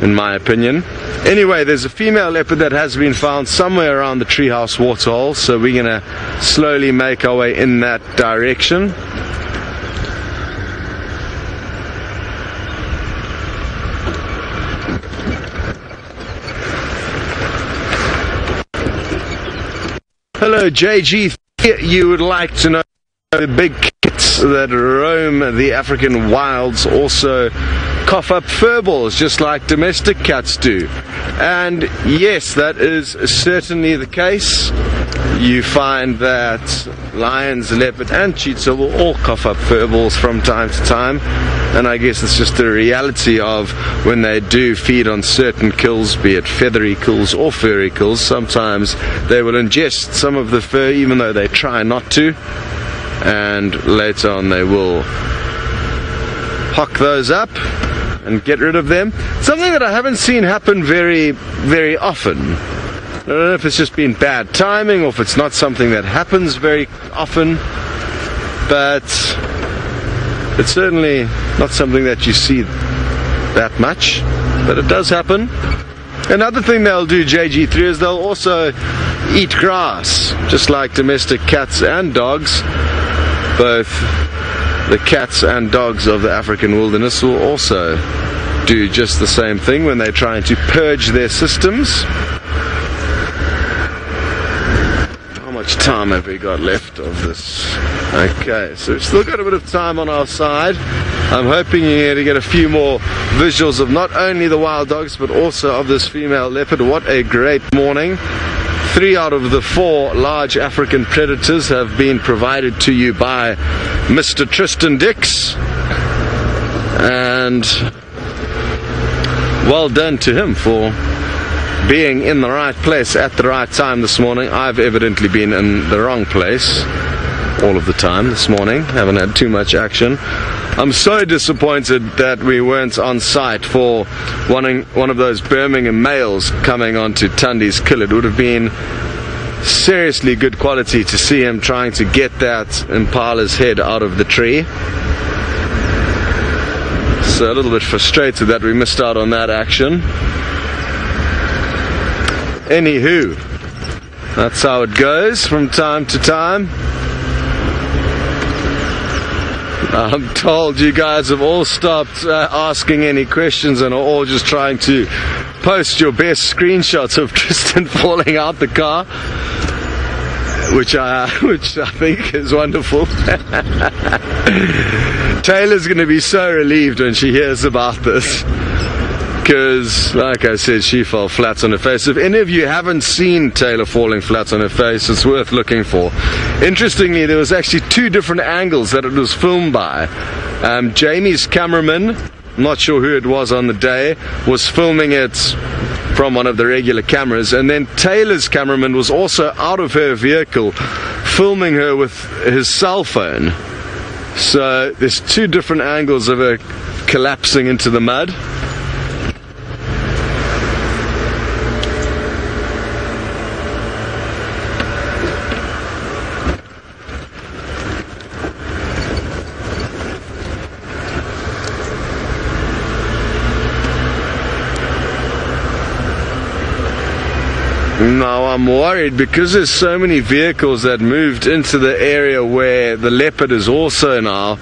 in my opinion. Anyway, there's a female leopard that has been found somewhere around the Treehouse waterhole, so we're going to slowly make our way in that direction. So, JG, you would like to know the big cats that roam the African wilds also cough up furballs just like domestic cats do. And yes, that is certainly the case. You find that lions, leopard and cheetah will all cough up furballs from time to time, and I guess it's just the reality of when they do feed on certain kills, be it feathery kills or furry kills, sometimes they will ingest some of the fur even though they try not to, and later on they will hock those up and get rid of them. Something that I haven't seen happen very often. I don't know if it's just been bad timing or if it's not something that happens very often, but it's certainly not something that you see that much, but it does happen. Another thing they'll do, JG3, is they'll also eat grass, just like domestic cats and dogs. Both the cats and dogs of the African wilderness will also do just the same thing when they're trying to purge their systems. How much time have we got left of this? Okay, so we've still got a bit of time on our side. I'm hoping you're going to get a few more visuals of not only the wild dogs but also of this female leopard. What a great morning. 3 out of the 4 large African predators have been provided to you by Mr. Tristan Dix, and well done to him for being in the right place at the right time this morning. I've evidently been in the wrong place all of the time this morning, haven't had too much action. I'm so disappointed that we weren't on site for one of those Birmingham males coming onto Thandi's kill. It would have been seriously good quality to see him trying to get that impala's head out of the tree. So a little bit frustrated that we missed out on that action. Anywho, that's how it goes from time to time. I'm told you guys have all stopped asking any questions and are all just trying to post your best screenshots of Tristan falling out the car, which I think is wonderful. Taylor's going to be so relieved when she hears about this, because, like I said, she fell flat on her face. If any of you haven't seen Taylor falling flat on her face, it's worth looking for. Interestingly, there was actually 2 different angles that it was filmed by. Jamie's cameraman, I'm not sure who it was on the day, was filming it from one of the regular cameras, and then Taylor's cameraman was also out of her vehicle filming her with his cell phone. So there's 2 different angles of her collapsing into the mud. Now I'm worried because there's so many vehicles that moved into the area where the leopard is also now,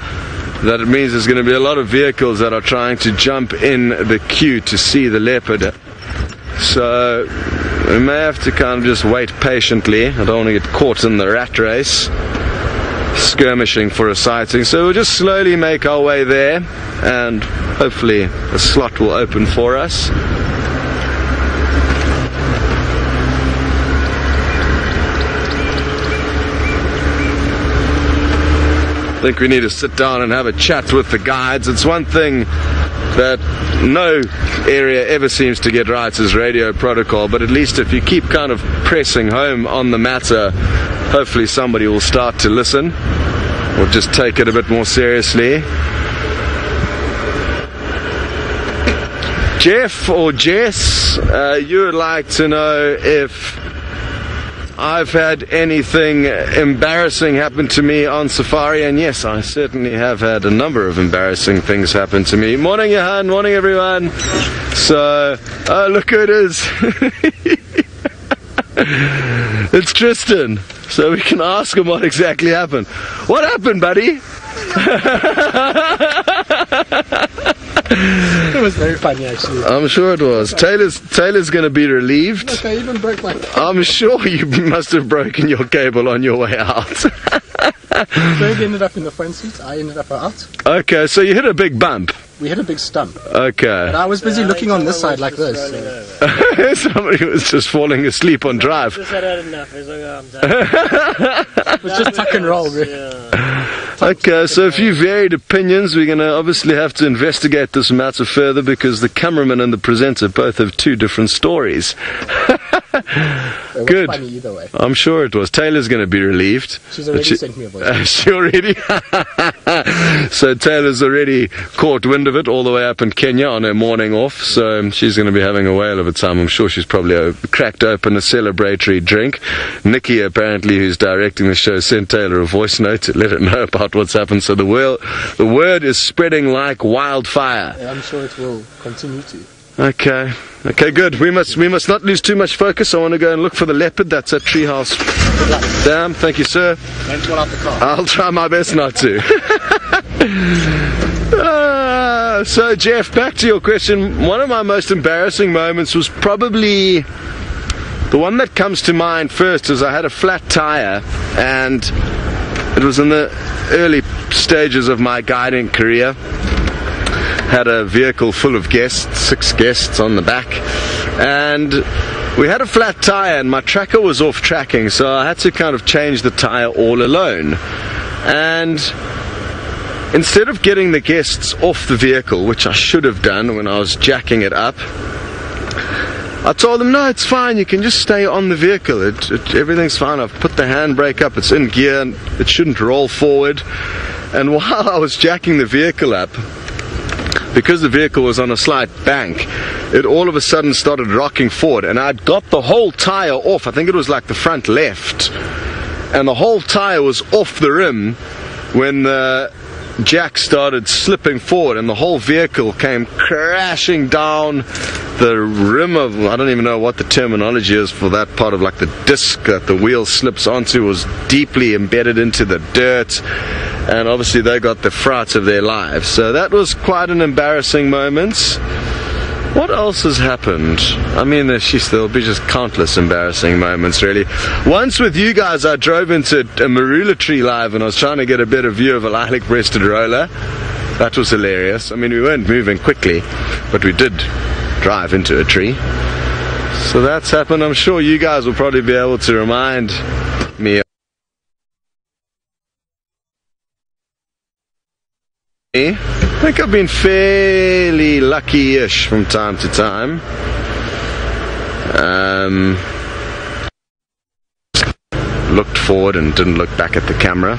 that it means there's going to be a lot of vehicles that are trying to jump in the queue to see the leopard. So we may have to kind of just wait patiently. I don't want to get caught in the rat race skirmishing for a sighting, so we'll just slowly make our way there and hopefully a slot will open for us. I think we need to sit down and have a chat with the guides. It's one thing that no area ever seems to get right is radio protocol, but at least if you keep kind of pressing home on the matter, hopefully somebody will start to listen or just take it a bit more seriously. Jeff or Jess, you would like to know if I've had anything embarrassing happen to me on safari, and yes, I certainly have had a number of embarrassing things happen to me. Morning, Johan. Morning, everyone. So, oh, look who it is. It's Tristan. So we can ask him what exactly happened. What happened, buddy? It was very funny, actually. I'm sure it was. Taylor's going to be relieved. Look, I even broke my... I'm sure you must have broken your cable on your way out. Berg ended up in the front seat, I ended up out. Okay, so you hit a big bump. We hit a big stump. Okay. But I was busy looking on this side like this. Somebody was just falling asleep on drive. Just had enough. He's like, oh, I'm done. It was just tuck and roll, really. Okay, so a few varied opinions. We're going to obviously have to investigate this matter further because the cameraman and the presenter both have two different stories. It was Good. funny either way. I'm sure it was. Taylor's going to be relieved. She's already sent me a voice. She already. So Taylor's already caught wind of it all the way up in Kenya on her morning off. So she's going to be having a whale of a time. I'm sure she's probably cracked open a celebratory drink. Nikki, apparently, who's directing the show, sent Taylor a voice note to let her know about what's happened. So the word is spreading like wildfire. Yeah, I'm sure it will continue to. Okay, good. We must not lose too much focus. I want to go and look for the leopard. That's at Treehouse Dam. Thank you, sir. Don't fall out the car. I'll try my best not to. So, Jeff, back to your question. One of my most embarrassing moments was probably the one that comes to mind first. Is I had a flat tire, and it was in the early stages of my guiding career. Had a vehicle full of guests, 6 guests on the back, and we had a flat tire and my tracker was off tracking, so I had to kind of change the tire all alone. And instead of getting the guests off the vehicle, which I should have done when I was jacking it up, I told them, no, it's fine, you can just stay on the vehicle, everything's fine. I've put the handbrake up, it's in gear, and it shouldn't roll forward. And while I was jacking the vehicle up, because the vehicle was on a slight bank, it all of a sudden started rocking forward, and I'd got the whole tire off. I think it was like the front left, and the whole tire was off the rim when the jack started slipping forward, and the whole vehicle came crashing down the rim of, I don't even know what the terminology is for that part of, like the disc that the wheel slips onto was deeply embedded into the dirt, and obviously they got the fright of their lives. So that was quite an embarrassing moment. What else has happened? I mean, there'll be just countless embarrassing moments, really. Once with you guys, I drove into a marula tree live, and I was trying to get a better view of a lilac-breasted roller. That was hilarious. I mean, we weren't moving quickly, but we did drive into a tree. So that's happened. I'm sure you guys will probably be able to remind me. I think I've been fairly lucky-ish from time to time. Looked forward and didn't look back at the camera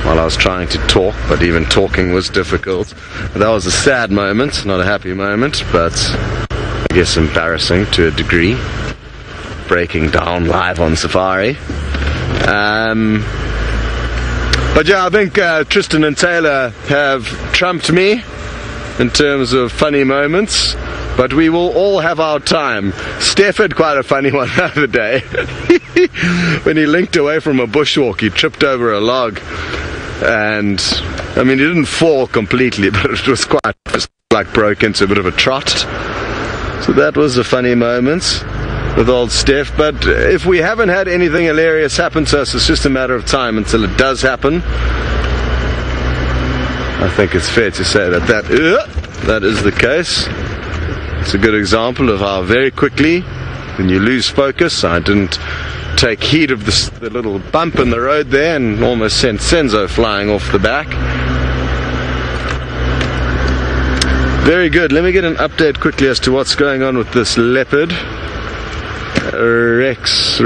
while I was trying to talk, but even talking was difficult. That was a sad moment, not a happy moment, but I guess embarrassing to a degree. Breaking down live on safari. But yeah, I think Tristan and Taylor have trumped me in terms of funny moments, but we will all have our time. Steph had quite a funny one the other day. When he linked away from a bushwalk, he tripped over a log, and I mean, he didn't fall completely, but it was quite, like, broke into a bit of a trot. So that was a funny moment with old Steph. But if we haven't had anything hilarious happen to us, it's just a matter of time until it does happen. I think it's fair to say that is the case. It's a good example of how very quickly, when you lose focus, I didn't take heed of the little bump in the road there and almost sent Senzo flying off the back. Very good. Let me get an update quickly as to what's going on with this leopard. Rex.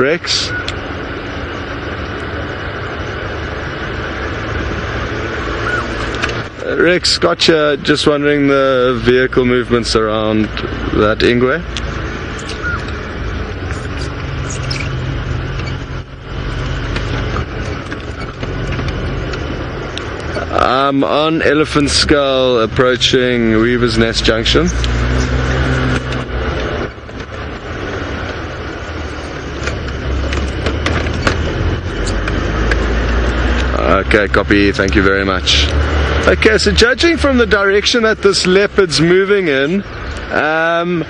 Rex, gotcha. Just wondering the vehicle movements around that Ingwe. I'm on Elephant Skull, approaching Weaver's Nest Junction. Okay, copy. Thank you very much. Okay, so judging from the direction that this leopard's moving in, I'm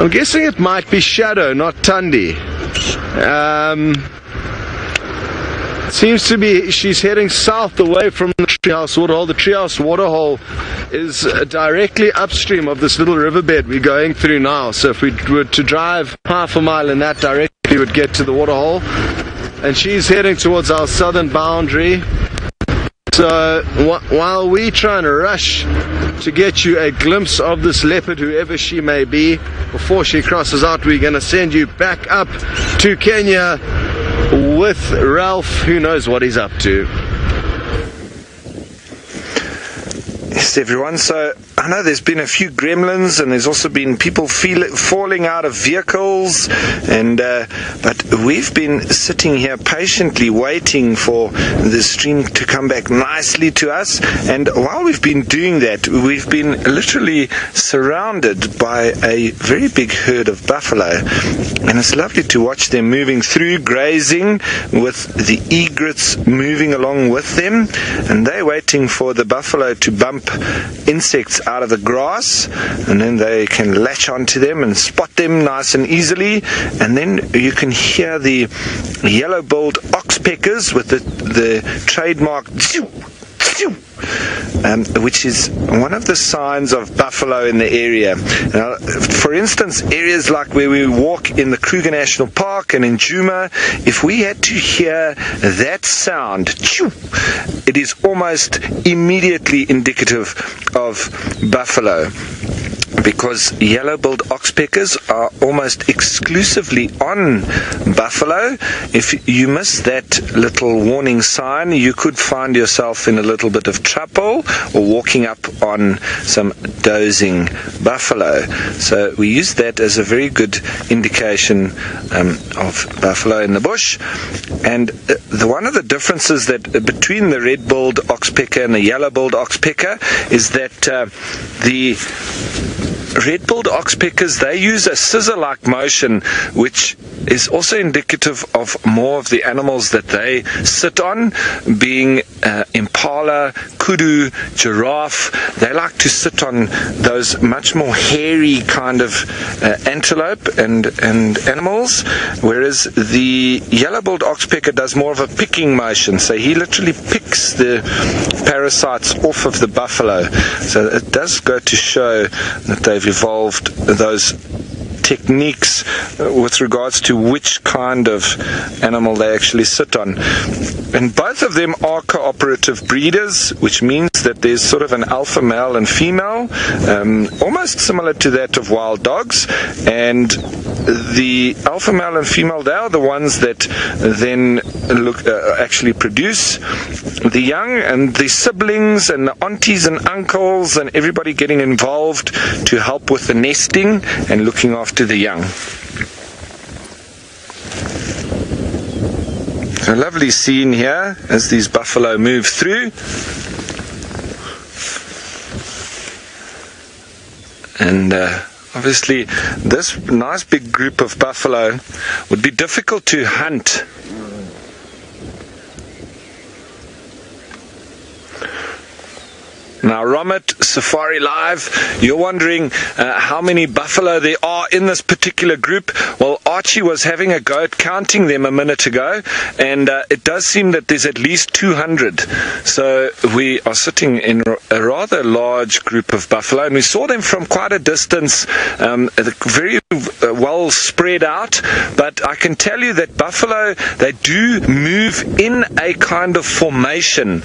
guessing it might be Shadow, not Thandi. Seems to be she's heading south away from the treehouse waterhole. The treehouse waterhole is directly upstream of this little riverbed we're going through now. So if we were to drive half a mile in that direction, we would get to the waterhole. And she's heading towards our southern boundary. So while we try and rush to get you a glimpse of this leopard, whoever she may be, before she crosses out, we're going to send you back up to Kenya with Ralph, who knows what he's up to. Yes, everyone. So I know there's been a few gremlins, and there's also been people falling out of vehicles, and but we've been sitting here patiently waiting for the stream to come back nicely to us. And while we've been doing that, we've been literally surrounded by a very big herd of buffalo, and it's lovely to watch them moving through, grazing, with the egrets moving along with them, and they're waiting for the buffalo to bump insects out of the grass, and then they can latch onto them and spot them nice and easily. And then you can hear the yellow-billed oxpeckers with the trademark which is one of the signs of buffalo in the area. Now, for instance, areas like where we walk in the Kruger National Park and in Djuma, if we had to hear that sound, it is almost immediately indicative of buffalo, because yellow-billed oxpeckers are almost exclusively on buffalo. If you miss that little warning sign, you could find yourself in a little bit of trouble, or walking up on some dozing buffalo. So we use that as a very good indication of buffalo in the bush. And one of the differences that between the red-billed oxpecker and the yellow-billed oxpecker is that the red-billed oxpeckers, they use a scissor-like motion, which is also indicative of more of the animals that they sit on, being impala, kudu, giraffe. They like to sit on those much more hairy kind of antelope and animals, whereas the yellow-billed oxpecker does more of a picking motion. So he literally picks the parasites off of the buffalo. So it does go to show that they've evolved those techniques with regards to which kind of animal they actually sit on. And both of them are cooperative breeders, which means that there's sort of an alpha male and female, almost similar to that of wild dogs. And the alpha male and female, they are the ones that then actually produce the young, and the siblings and the aunties and uncles and everybody getting involved to help with the nesting and looking after the young. A lovely scene here as these buffalo move through. And obviously this nice big group of buffalo would be difficult to hunt. Now, Romit, Safari Live, you're wondering how many buffalo there are in this particular group. Well, Archie was having a go at counting them a minute ago, and it does seem that there's at least 200. So we are sitting in a rather large group of buffalo, and we saw them from quite a distance, very well spread out. But I can tell you that buffalo, they do move in a kind of formation.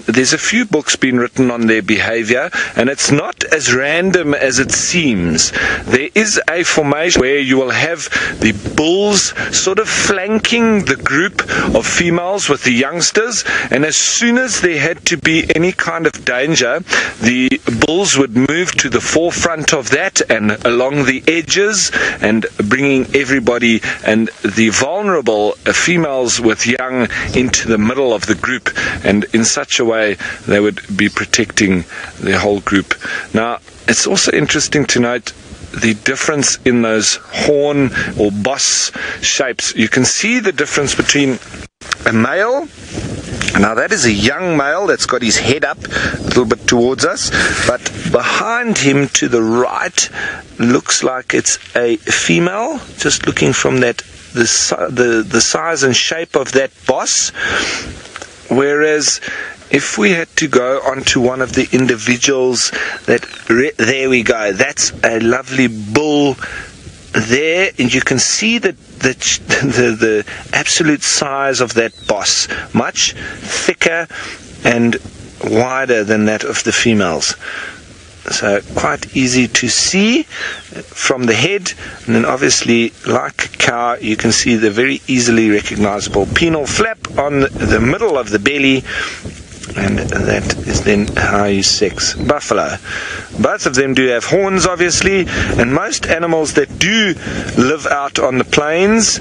There's a few books been written on their behavior, and it's not as random as it seems. There is a formation where you will have the bulls sort of flanking the group of females with the youngsters, and as soon as there had to be any kind of danger, the bulls would move to the forefront of that and along the edges, and bringing everybody and the vulnerable females with young into the middle of the group, and in such a way they would be protecting the whole group. Now, it's also interesting to note the difference in those horn or boss shapes. You can see the difference between a male Now that is a young male that's got his head up a little bit towards us, but behind him to the right looks like it's a female, just looking from that the size and shape of that boss. Whereas if we had to go onto one of the individuals, there we go, that's a lovely bull there, and you can see the absolute size of that boss, much thicker and wider than that of the females. So quite easy to see from the head, and then obviously like a cow you can see the very easily recognizable penile flap on the middle of the belly, and that is then how you sex buffalo. Both of them do have horns obviously, and most animals that do live out on the plains,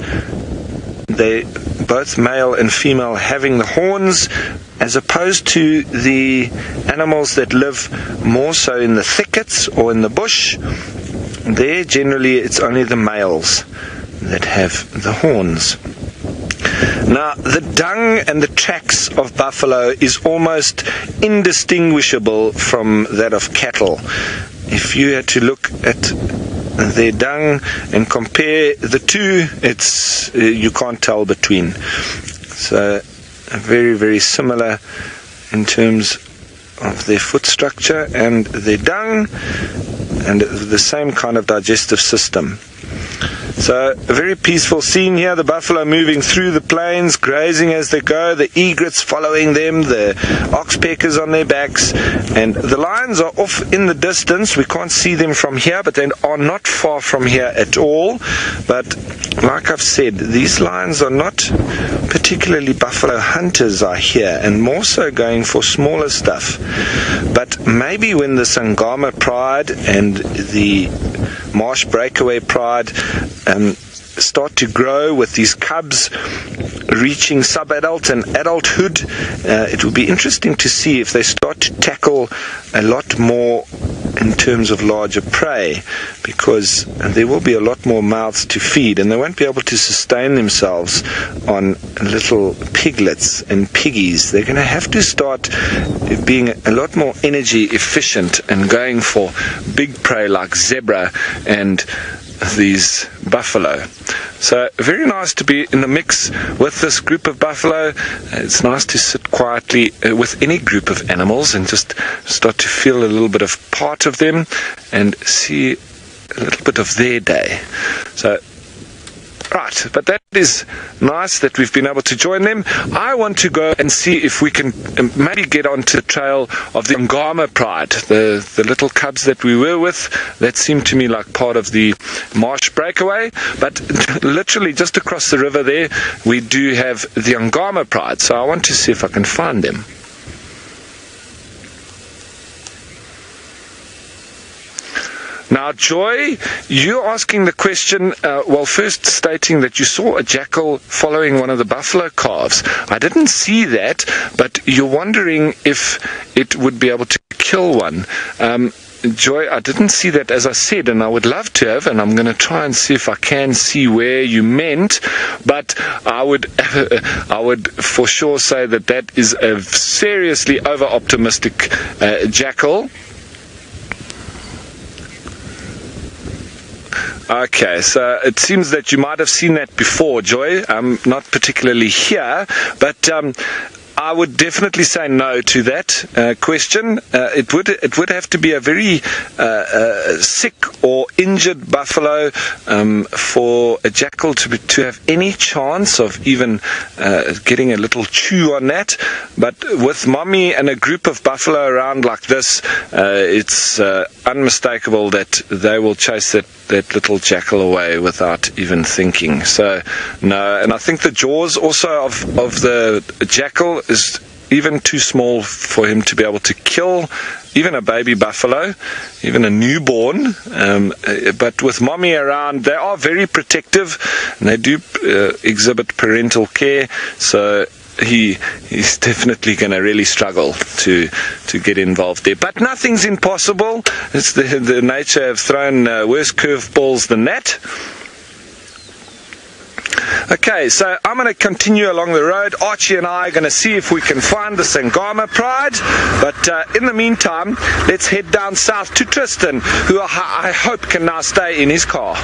they both male and female having the horns, as opposed to the animals that live more so in the thickets or in the bush. There generally it's only the males that have the horns. Now the dung and the tracks of buffalo is almost indistinguishable from that of cattle. If you had to look at their dung and compare the two, it's you can't tell between. So very, very similar in terms of their foot structure and their dung, and the same kind of digestive system. So a very peaceful scene here, the buffalo moving through the plains, grazing as they go, the egrets following them, the oxpeckers on their backs, and the lions are off in the distance. We can't see them from here, but they are not far from here at all. But like I've said, these lions are not particularly buffalo hunters, I hear, and more so going for smaller stuff. But maybe when the Angama pride and the marsh breakaway pride start to grow with these cubs reaching sub-adult and adulthood, it will be interesting to see if they start to tackle a lot more in terms of larger prey, because there will be a lot more mouths to feed, and they won't be able to sustain themselves on little piglets and piggies. They're going to have to start being a lot more energy efficient and going for big prey like zebra and these buffalo. So very nice to be in the mix with this group of buffalo. It's nice to sit quietly with any group of animals and just start to feel a little bit of part of them and see a little bit of their day. So right, but that is nice that we've been able to join them. I want to go and see if we can maybe get onto the trail of the Angama pride, the little cubs that we were with, that seemed to me like part of the marsh breakaway. But literally just across the river there, we do have the Angama pride, so I want to see if I can find them. Now, Joy, you're asking the question, well, first stating that you saw a jackal following one of the buffalo calves. I didn't see that, but you're wondering if it would be able to kill one. Joy, I didn't see that, as I said, and I would love to have, and I'm going to try and see if I can see where you meant, but I would for sure say that that is a seriously over-optimistic jackal. Okay, so it seems that you might have seen that before, Joy. Not particularly here, but I would definitely say no to that question. It would have to be a very sick or injured buffalo for a jackal to have any chance of even getting a little chew on that. But with mommy and a group of buffalo around like this, it's unmistakable that they will chase that little jackal away without even thinking. So no, and I think the jaws also of the jackal is even too small for him to be able to kill even a baby buffalo, even a newborn. But with mommy around, they are very protective, and they do exhibit parental care. So he's definitely going to really struggle to get involved there. But nothing's impossible. It's the nature have thrown worse curveballs than that. Okay, so I'm going to continue along the road. Archie and I are going to see if we can find the Angama pride. But in the meantime, let's head down south to Tristan, who I hope can now stay in his car.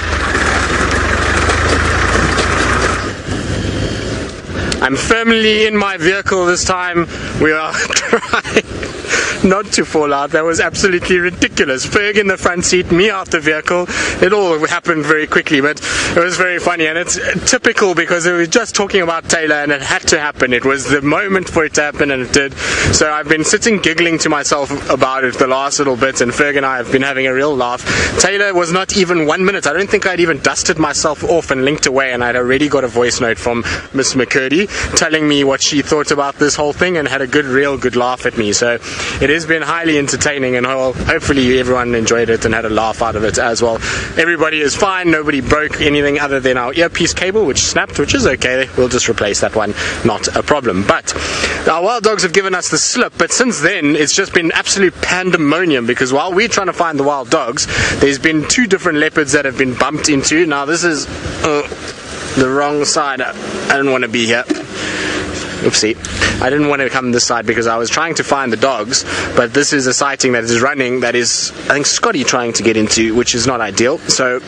I'm firmly in my vehicle this time. We are trying not to fall out. That was absolutely ridiculous. Ferg in the front seat, me out the vehicle. It all happened very quickly, but it was very funny, and it's typical because we were just talking about Taylor and it had to happen. It was the moment for it to happen, and it did. So I've been sitting giggling to myself about it the last little bit, and Ferg and I have been having a real laugh. Taylor was not even 1 minute. I don't think I'd even dusted myself off and linked away, and I'd already got a voice note from Miss McCurdy telling me what she thought about this whole thing, and had a real good laugh at me. So it has been highly entertaining, and hopefully everyone enjoyed it and had a laugh out of it as well. Everybody is fine. Nobody broke anything other than our earpiece cable, which snapped, which is okay. We'll just replace that one. Not a problem. But our wild dogs have given us the slip, but since then it's just been absolute pandemonium, because while we're trying to find the wild dogs, there's been 2 different leopards that have been bumped into. Now this is the wrong side. I don't want to be here. Oopsie. I didn't want to come this side because I was trying to find the dogs, but this is a sighting that is running, that is, I think, Scotty trying to get into, which is not ideal. So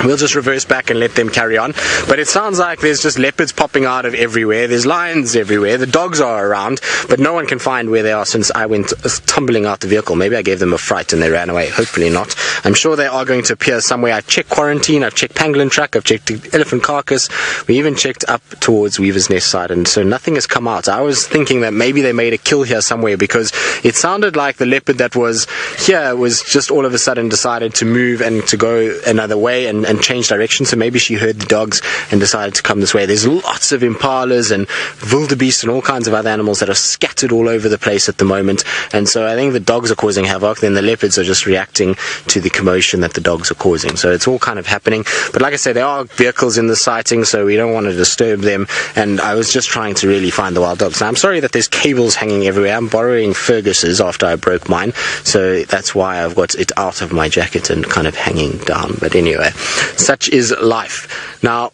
we'll just reverse back and let them carry on. But it sounds like there's just leopards popping out of everywhere. There's lions everywhere. The dogs are around, but no one can find where they are since I went tumbling out the vehicle. Maybe I gave them a fright and they ran away. Hopefully not. I'm sure they are going to appear somewhere. I've checked quarantine, I've checked pangolin track, I've checked the elephant carcass. We even checked up towards Weaver's Nest side, and so nothing has come out. I was thinking that maybe they made a kill here somewhere, because it sounded like the leopard that was here was just all of a sudden decided to move and to go another way and change direction. So maybe she heard the dogs and decided to come this way. There's lots of impalas and wildebeest and all kinds of other animals that are scattered all over the place at the moment, and so I think the dogs are causing havoc, then the leopards are just reacting to the commotion that the dogs are causing. So it's all kind of happening, but like I said, there are vehicles in the sighting, so we don't want to disturb them, and I was just trying to really find the wild dogs. Now I'm sorry that there's cables hanging everywhere. I'm borrowing Fergus's after I broke mine, so that's why I've got it out of my jacket and kind of hanging down. But anyway, such is life. Now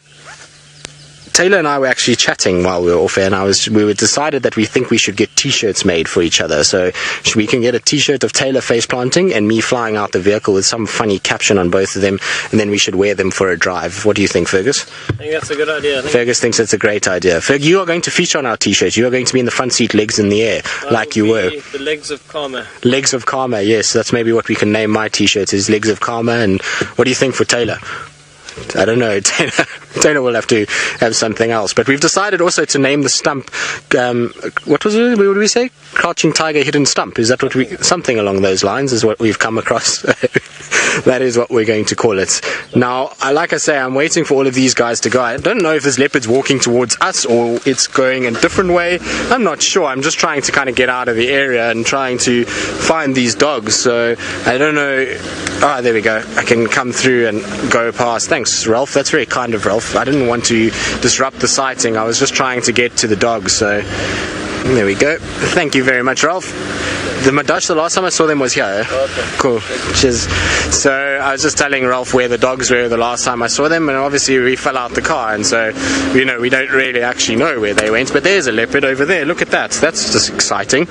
Taylor and I were actually chatting while we were off air, and we decided that we think we should get t-shirts made for each other. So we can get a t-shirt of Taylor face planting and me flying out the vehicle with some funny caption on both of them, and then we should wear them for a drive. What do you think, Fergus? I think that's a good idea. Fergus thinks it's a great idea. Ferg, you are going to feature on our t-shirts. You are going to be in the front seat, legs in the air, like you were. The legs of karma. Legs of karma, yes. That's maybe what we can name my t-shirt, is legs of karma. And what do you think for Taylor? I don't know. Taylor will have to have something else. But we've decided also to name the stump, what was it? What did we say? Crouching Tiger, Hidden Stump. Is that what something along those lines is what we've come across. That is what we're going to call it. Now, like I say, I'm waiting for all of these guys to go. I don't know if this leopard's walking towards us or it's going a different way. I'm not sure. I'm just trying to kind of get out of the area and trying to find these dogs. So, I don't know. Ah, there we go. I can come through and go past. Thanks, Ralph. That's very kind of Ralph. I didn't want to disrupt the sighting. I was just trying to get to the dogs. So, there we go. Thank you very much, Ralph. The Madash, the last time I saw them was here. Okay. Cool. So I was just telling Ralph where the dogs were the last time I saw them, and obviously we fell out the car, and so we don't really actually know where they went. But there's a leopard over there. Look at that. That's just exciting.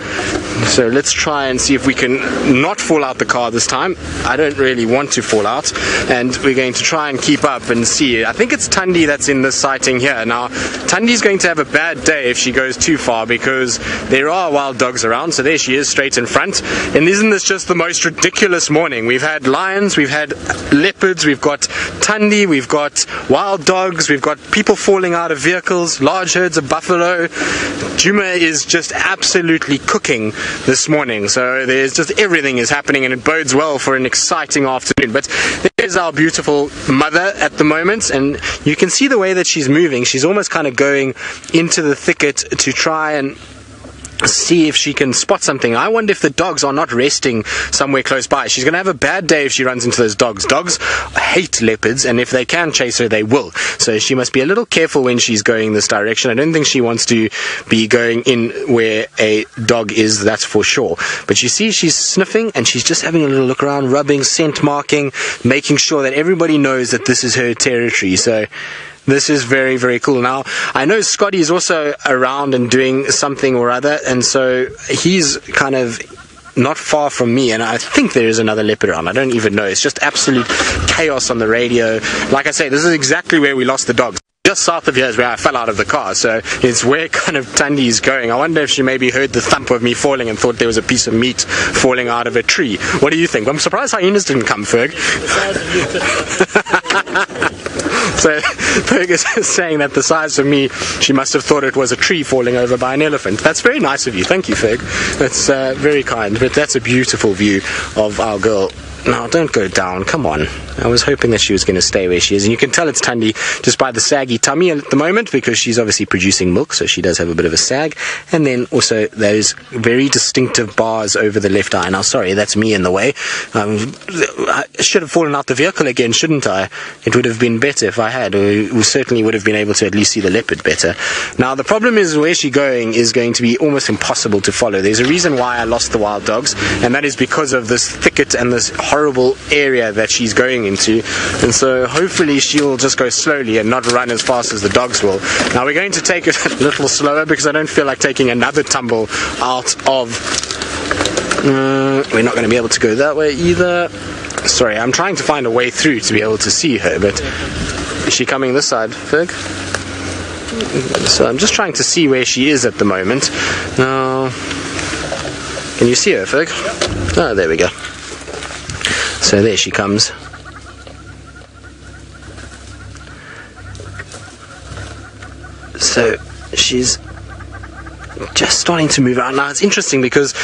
So let's try and see if we can not fall out the car this time. I don't really want to fall out, and we're going to try and keep up and see. I think it's Thandi that's in this sighting here. Now, Thandi's going to have a bad day if she goes too far, because there are wild dogs around. So there she is, straight in front. And isn't this just the most ridiculous morning? We've had lions, we've had leopards, we've got Thandi, we've got wild dogs, we've got people falling out of vehicles, large herds of buffalo. Djuma is just absolutely cooking this morning. So there's just everything is happening, and it bodes well for an exciting afternoon. But there's our beautiful mother at the moment, and you can see the way that she's moving. She's almost kind of going into the thicket to try and see if she can spot something. I wonder if the dogs are not resting somewhere close by. She's going to have a bad day if she runs into those dogs. Dogs hate leopards, and if they can chase her, they will. So she must be a little careful when she's going this direction. I don't think she wants to be going in where a dog is, that's for sure. But you see she's sniffing, and she's just having a little look around, rubbing, scent marking, making sure that everybody knows that this is her territory. So This is very, very cool. Now, I know Scotty is also around and doing something or other, and so he's kind of not far from me, and I think there is another leopard around. I don't even know. It's just absolute chaos on the radio. Like I say, this is exactly where we lost the dogs. Just south of here is where I fell out of the car, so it's where kind of Thandi is going. I wonder if she maybe heard the thump of me falling and thought there was a piece of meat falling out of a tree. What do you think? I'm surprised hyenas didn't come, Ferg. So Ferg is saying that the size of me, she must have thought it was a tree falling over by an elephant. That's very nice of you. Thank you, Ferg. That's very kind, but that's a beautiful view of our girl. No, don't go down. Come on. I was hoping that she was going to stay where she is. And you can tell it's Thandi just by the saggy tummy at the moment, because she's obviously producing milk, so she does have a bit of a sag. And then also those very distinctive bars over the left eye. Now, sorry, that's me in the way. I should have fallen out the vehicle again, shouldn't I? It would have been better if I had. We certainly would have been able to at least see the leopard better. Now, the problem is where she's going is going to be almost impossible to follow. There's a reason why I lost the wild dogs, and that is because of this thicket and this horrible area that she's going into, and so hopefully she'll just go slowly and not run as fast as the dogs will. Now we're going to take it a little slower because I don't feel like taking another tumble out of we're not going to be able to go that way either. Sorry, I'm trying to find a way through to be able to see her, but is she coming this side, Ferg? So I'm just trying to see where she is at the moment. Now, can you see her, Ferg? Oh, there we go. So there she comes. So she's just starting to move around. Now it's interesting because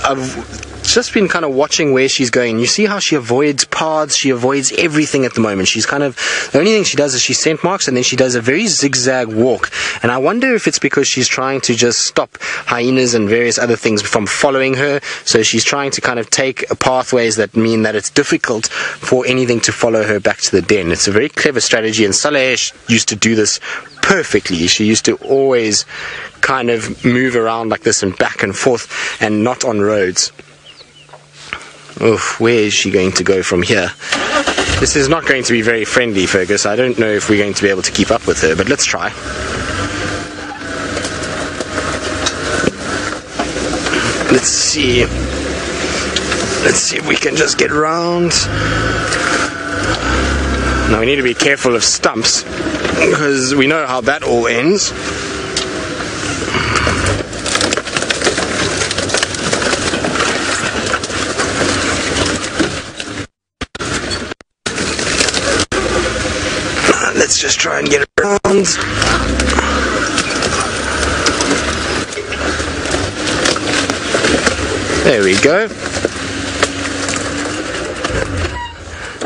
I've just been kind of watching where she's going. You see how she avoids paths, she avoids everything at the moment. She's kind of, the only thing she does is she scent marks, and then she does a very zigzag walk. And I wonder if it's because she's trying to just stop hyenas and various other things from following her. So she's trying to kind of take pathways that mean that it's difficult for anything to follow her back to the den. It's a very clever strategy, and Saleh used to do this perfectly. She used to always kind of move around like this and back and forth, and not on roads. Oof, where is she going to go from here? This is not going to be very friendly, Fergus. I don't know if we're going to be able to keep up with her, but let's try. Let's see if we can just get around. Now we need to be careful of stumps, because we know how that all ends. Let's just try and get around. There we go.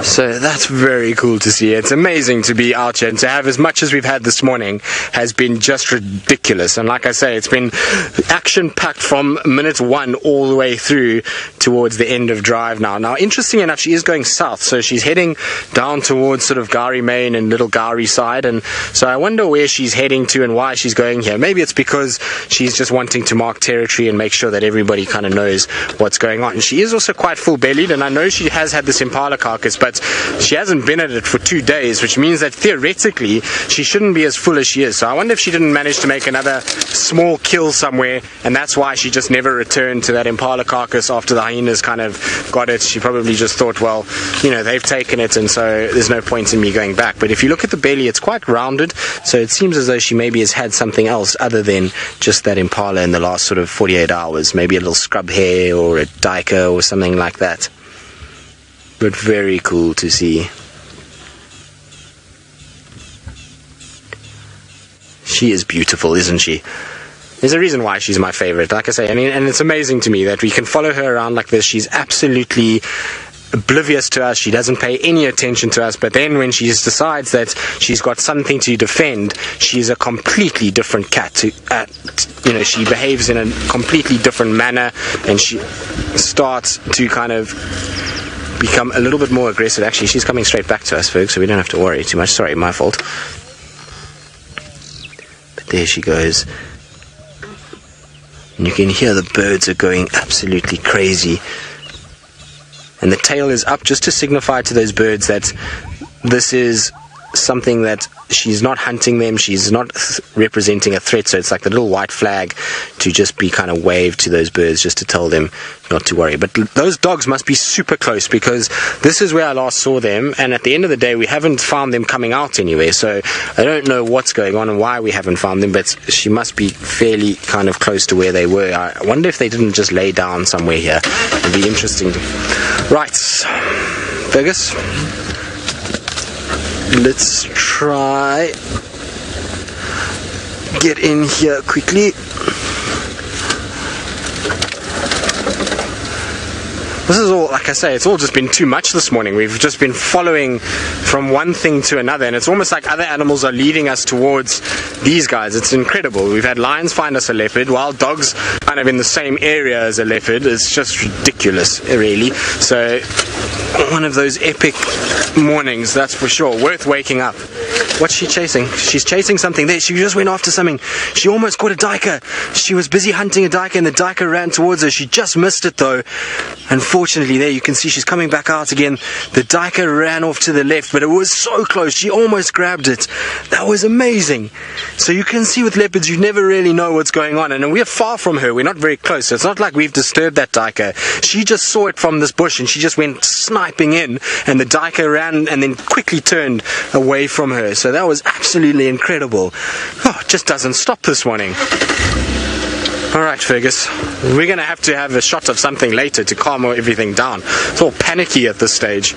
So that's very cool to see. It's amazing to be out here, and to have as much as we've had this morning has been just ridiculous. And like I say, it's been action-packed from minute one all the way through towards the end of drive now. Now, interesting enough, she is going south, so she's heading down towards sort of Gari Main and Little Gari side, and so I wonder where she's heading to and why she's going here. Maybe it's because she's just wanting to mark territory and make sure that everybody kind of knows what's going on. And she is also quite full-bellied, and I know she has had this impala carcass, but she hasn't been at it for 2 days, which means that theoretically she shouldn't be as full as she is. So I wonder if she didn't manage to make another small kill somewhere, and that's why she just never returned to that impala carcass after the hyenas kind of got it. She probably just thought, well, you know, they've taken it, and so there's no point in me going back. But if you look at the belly, it's quite rounded, so it seems as though she maybe has had something else other than just that impala in the last sort of 48 hours, maybe a little scrub hair or a diker or something like that. But very cool to see. She is beautiful, isn't she? There's a reason why she's my favorite, like I say, and it's amazing to me that we can follow her around like this. She's absolutely oblivious to us. She doesn't pay any attention to us, but then when she decides that she's got something to defend, she's a completely different cat. You know, she behaves in a completely different manner, and she starts to kind of become a little bit more aggressive. Actually, she's coming straight back to us, folks, so we don't have to worry too much. Sorry, my fault. But there she goes. And you can hear the birds are going absolutely crazy. And the tail is up just to signify to those birds that this is something that she's not hunting them, she's not representing a threat, so it's like the little white flag to just be kind of waved to those birds just to tell them not to worry. But those dogs must be super close, because this is where I last saw them, and at the end of the day we haven't found them coming out anywhere, so I don't know what's going on and why we haven't found them, but she must be fairly kind of close to where they were. I wonder if they didn't just lay down somewhere here. It'd be interesting to... Right, Fergus, let's try get in here quickly. This is all, like I say, it's all just been too much this morning. We've just been following from one thing to another, and it's almost like other animals are leading us towards these guys. It's incredible. We've had lions find us a leopard, wild dogs kind of in the same area as a leopard. It's just ridiculous, really. So, one of those epic mornings, that's for sure. Worth waking up. What's she chasing? She's chasing something there. She just went after something. She almost caught a duiker. She was busy hunting a duiker, and the duiker ran towards her. She just missed it, though. Unfortunately, there you can see she's coming back out again. The duiker ran off to the left, but it was so close. She almost grabbed it. That was amazing. So you can see with leopards, you never really know what's going on. And we're far from her. We're not very close. So it's not like we've disturbed that duiker. She just saw it from this bush, and she just went sniping in. And the duiker ran and then quickly turned away from her. So that was absolutely incredible. Oh, it just doesn't stop this morning. Alright, Fergus, we're going to have a shot of something later to calm everything down. It's all panicky at this stage.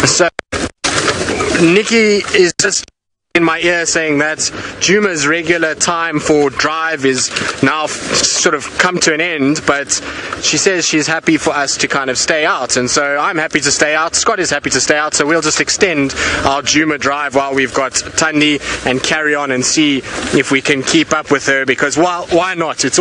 So, Nikki is just in my ear saying that Djuma's regular time for drive is now sort of come to an end, but she says she's happy for us to kind of stay out, and so I'm happy to stay out. Scott is happy to stay out, so we'll just extend our Djuma drive while we've got Thandi and carry on and see if we can keep up with her, because why not? It's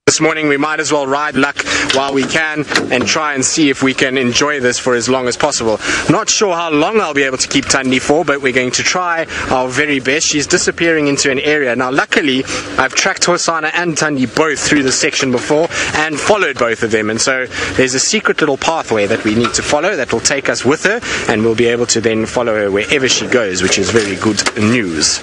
this morning, we might as well ride luck while we can and try and see if we can enjoy this for as long as possible. Not sure how long I'll be able to keep Thandi for, but we're going to try our very best. She's disappearing into an area. Now, luckily, I've tracked Hosana and Thandi both through this section before and followed both of them. And so there's a secret little pathway that we need to follow that will take us with her, and we'll be able to then follow her wherever she goes, which is very good news.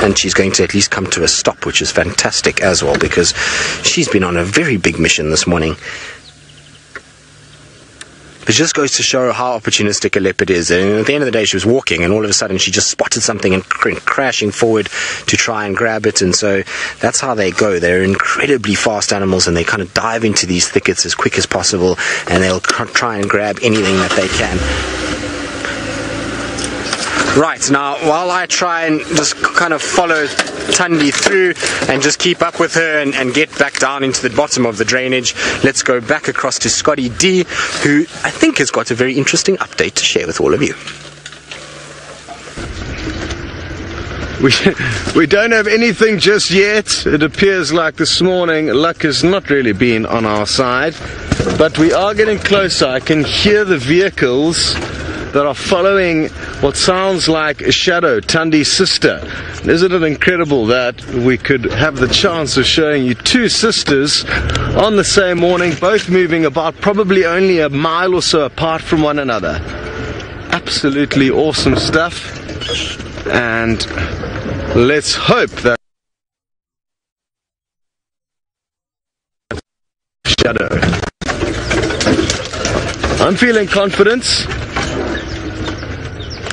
And she's going to at least come to a stop, which is fantastic as well, because she's been on a very big mission this morning. It just goes to show how opportunistic a leopard is. And at the end of the day, she was walking, and all of a sudden she just spotted something and crashing forward to try and grab it. And so that's how they go. They're incredibly fast animals, and they kind of dive into these thickets as quick as possible, and they'll try and grab anything that they can. Right, now, while I try and just kind of follow Thandi through and just keep up with her and get back down into the bottom of the drainage, let's go back across to Scotty D, who I think has got a very interesting update to share with all of you. We don't have anything just yet. It appears like this morning luck has not really been on our side, but we are getting closer. I can hear the vehicles that are following what sounds like a shadow, Thandi's sister. Isn't it incredible that we could have the chance of showing you two sisters on the same morning, both moving about probably only a mile or so apart from one another? Absolutely awesome stuff, and let's hope that shadow. I'm feeling confident.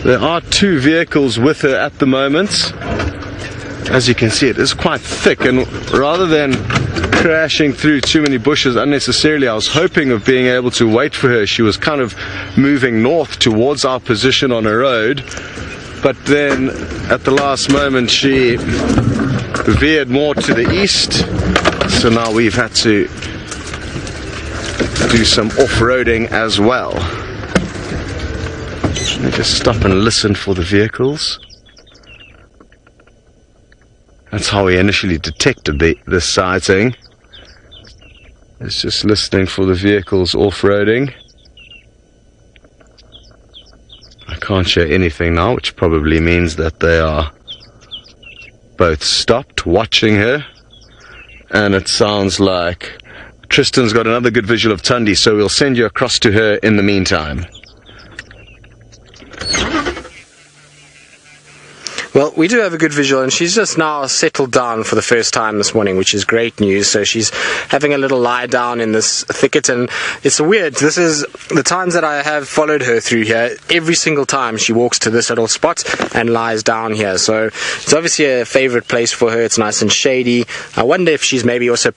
There are two vehicles with her at the moment. As you can see, it is quite thick, and rather than crashing through too many bushes unnecessarily, I was hoping of being able to wait for her. She was kind of moving north towards our position on a road, but then at the last moment she veered more to the east, so now we've had to do some off-roading as well. Let me just stop and listen for the vehicles. That's how we initially detected the sighting. It's just listening for the vehicles off-roading. I can't show anything now, which probably means that they are both stopped, watching her. And it sounds like Tristan's got another good visual of Thandi, so we'll send you across to her in the meantime. Well, we do have a good visual, and she's just now settled down for the first time this morning, which is great news. So she's having a little lie down in this thicket, and it's weird. This is the times that I have followed her through here. Every single time she walks to this little spot and lies down here. So it's obviously a favorite place for her. It's nice and shady. I wonder if she's maybe also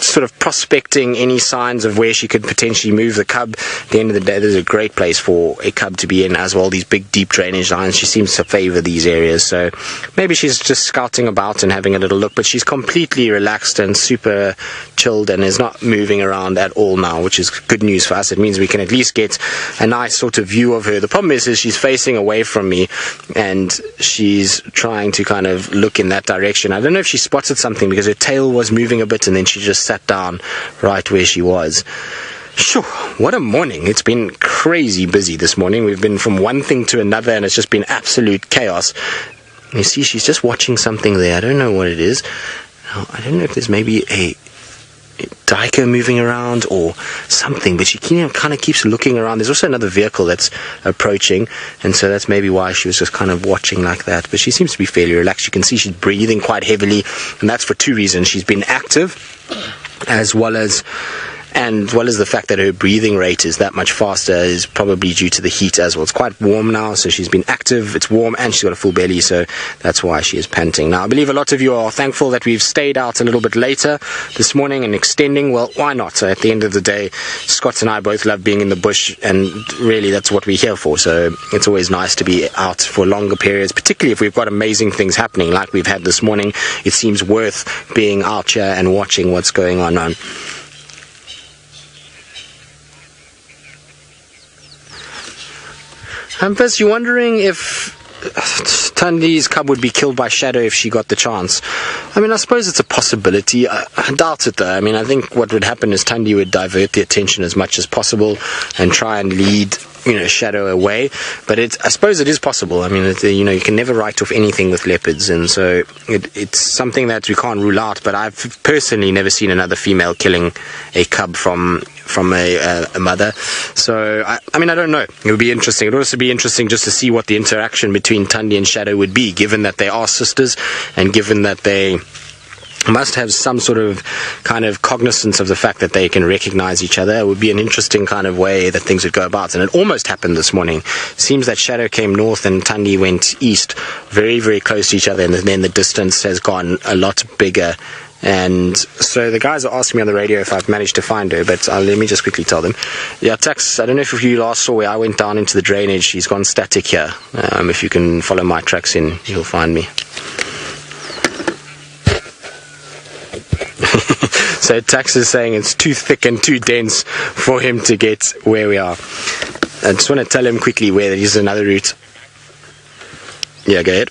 sort of prospecting any signs of where she could potentially move the cub. At the end of the day, there's a great place for a cub to be in as well. These big deep drainage lines, she seems to favor these areas, so maybe she's just scouting about and having a little look, but she's completely relaxed and super chilled and is not moving around at all now, which is good news for us. It means we can at least get a nice sort of view of her. The problem is she's facing away from me and she's trying to kind of look in that direction. I don't know if she spotted something because her tail was moving a bit and then she just sat down right where she was. Sure, what a morning. It's been crazy busy this morning. We've been from one thing to another and it's just been absolute chaos. You see, she's just watching something there. I don't know what it is. I don't know if there's maybe a diker moving around or something, but she kind of keeps looking around. There's also another vehicle that's approaching, and so that's maybe why she was just kind of watching like that. But she seems to be fairly relaxed. You can see she's breathing quite heavily, and that's for two reasons. She's been active as well as the fact that her breathing rate is that much faster is probably due to the heat as well. It's quite warm now, so she's been active, it's warm, and she's got a full belly, so that's why she is panting. Now, I believe a lot of you are thankful that we've stayed out a little bit later this morning and extending. Well, why not? So at the end of the day, Scott and I both love being in the bush, and really that's what we're here for. So it's always nice to be out for longer periods, particularly if we've got amazing things happening like we've had this morning. It seems worth being out here and watching what's going on. Plus, you're wondering if Thandi's cub would be killed by shadow if she got the chance. I mean, I suppose it's a possibility. I doubt it, though. I mean, I think what would happen is Thandi would divert the attention as much as possible and try and lead, shadow away. But I suppose it is possible. I mean, you can never write off anything with leopards, and so it's something that we can't rule out. But I've personally never seen another female killing a cub from a mother. So, I mean, I don't know. It would be interesting. It would also be interesting just to see what the interaction between Thandi and Shadow would be, given that they are sisters and given that they must have some sort of kind of cognizance of the fact that they can recognize each other. It would be an interesting kind of way that things would go about, and it almost happened this morning. It seems that Shadow came north and Thandi went east, very, very close to each other, and then the distance has gone a lot bigger. And so the guys are asking me on the radio if I've managed to find her, but let me just quickly tell them. Yeah, Tax, I don't know if you last saw where I went down into the drainage. She's gone static here. If you can follow my tracks in, you'll find me. So Tax is saying it's too thick and too dense for him to get where we are. I just want to tell him quickly where there is another route. Yeah, go ahead.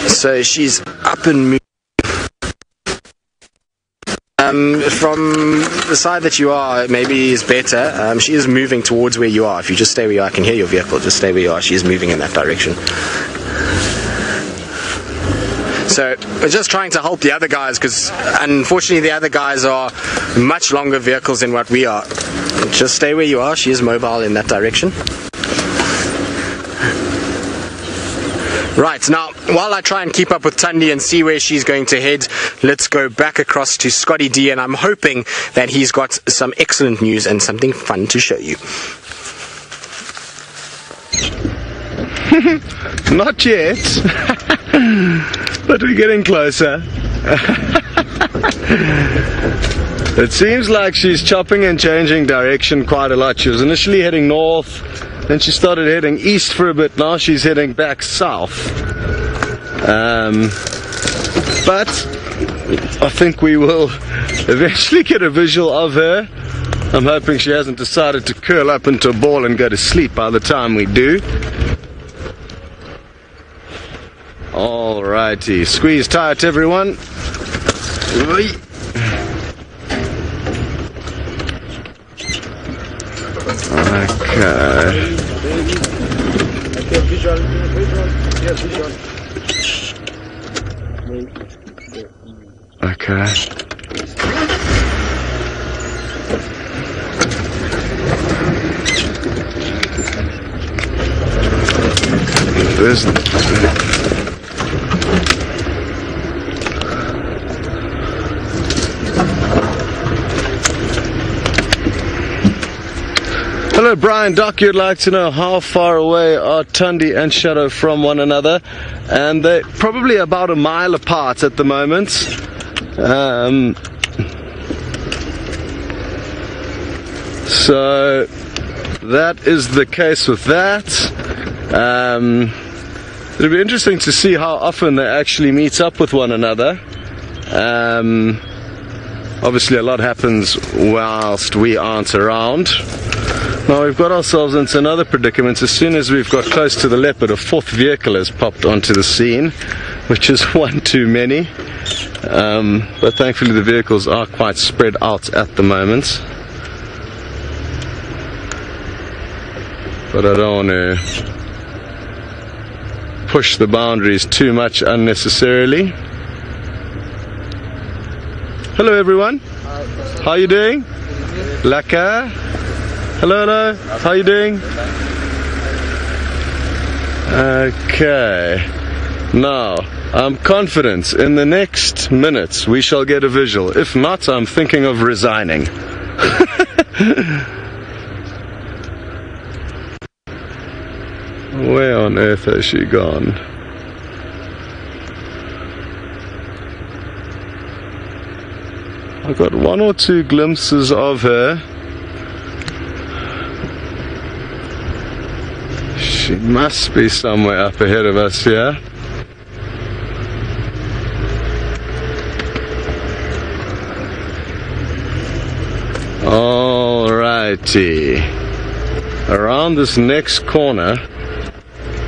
So she's up and moving. From the side that you are, maybe is better. She is moving towards where you are. If you just stay where you are, I can hear your vehicle. Just stay where you are. She is moving in that direction. So we're just trying to help the other guys, because unfortunately the other guys are much longer vehicles than what we are. Just stay where you are. She is mobile in that direction. Right, now, while I try and keep up with Thandi and see where she's going to head, let's go back across to Scotty D, and I'm hoping that he's got some excellent news and something fun to show you. Not yet, but we're getting closer. It seems like she's chopping and changing direction quite a lot. She was initially heading north, then she started heading east for a bit. Now she's heading back south. But I think we will eventually get a visual of her. I'm hoping she hasn't decided to curl up into a ball and go to sleep by the time we do. Alrighty, squeeze tight everyone. Okay. Okay. There's... Hello, Brian. Doc, you'd like to know how far away are Thandi and Shadow from one another? And they're probably about a mile apart at the moment. So that is the case with that. It'll be interesting to see how often they actually meet up with one another. Obviously a lot happens whilst we aren't around. Now we've got ourselves into another predicament. As soon as we've got close to the leopard, a fourth vehicle has popped onto the scene, which is one too many. But thankfully the vehicles are quite spread out at the moment. But I don't want to push the boundaries too much unnecessarily. Hello everyone. How are you doing? Laka. Hello, hello. How are you doing? Okay. Now, I'm confident in the next minutes we shall get a visual. If not, I'm thinking of resigning. Where on earth has she gone? I got one or two glimpses of her. She must be somewhere up ahead of us here. Alrighty. Around this next corner,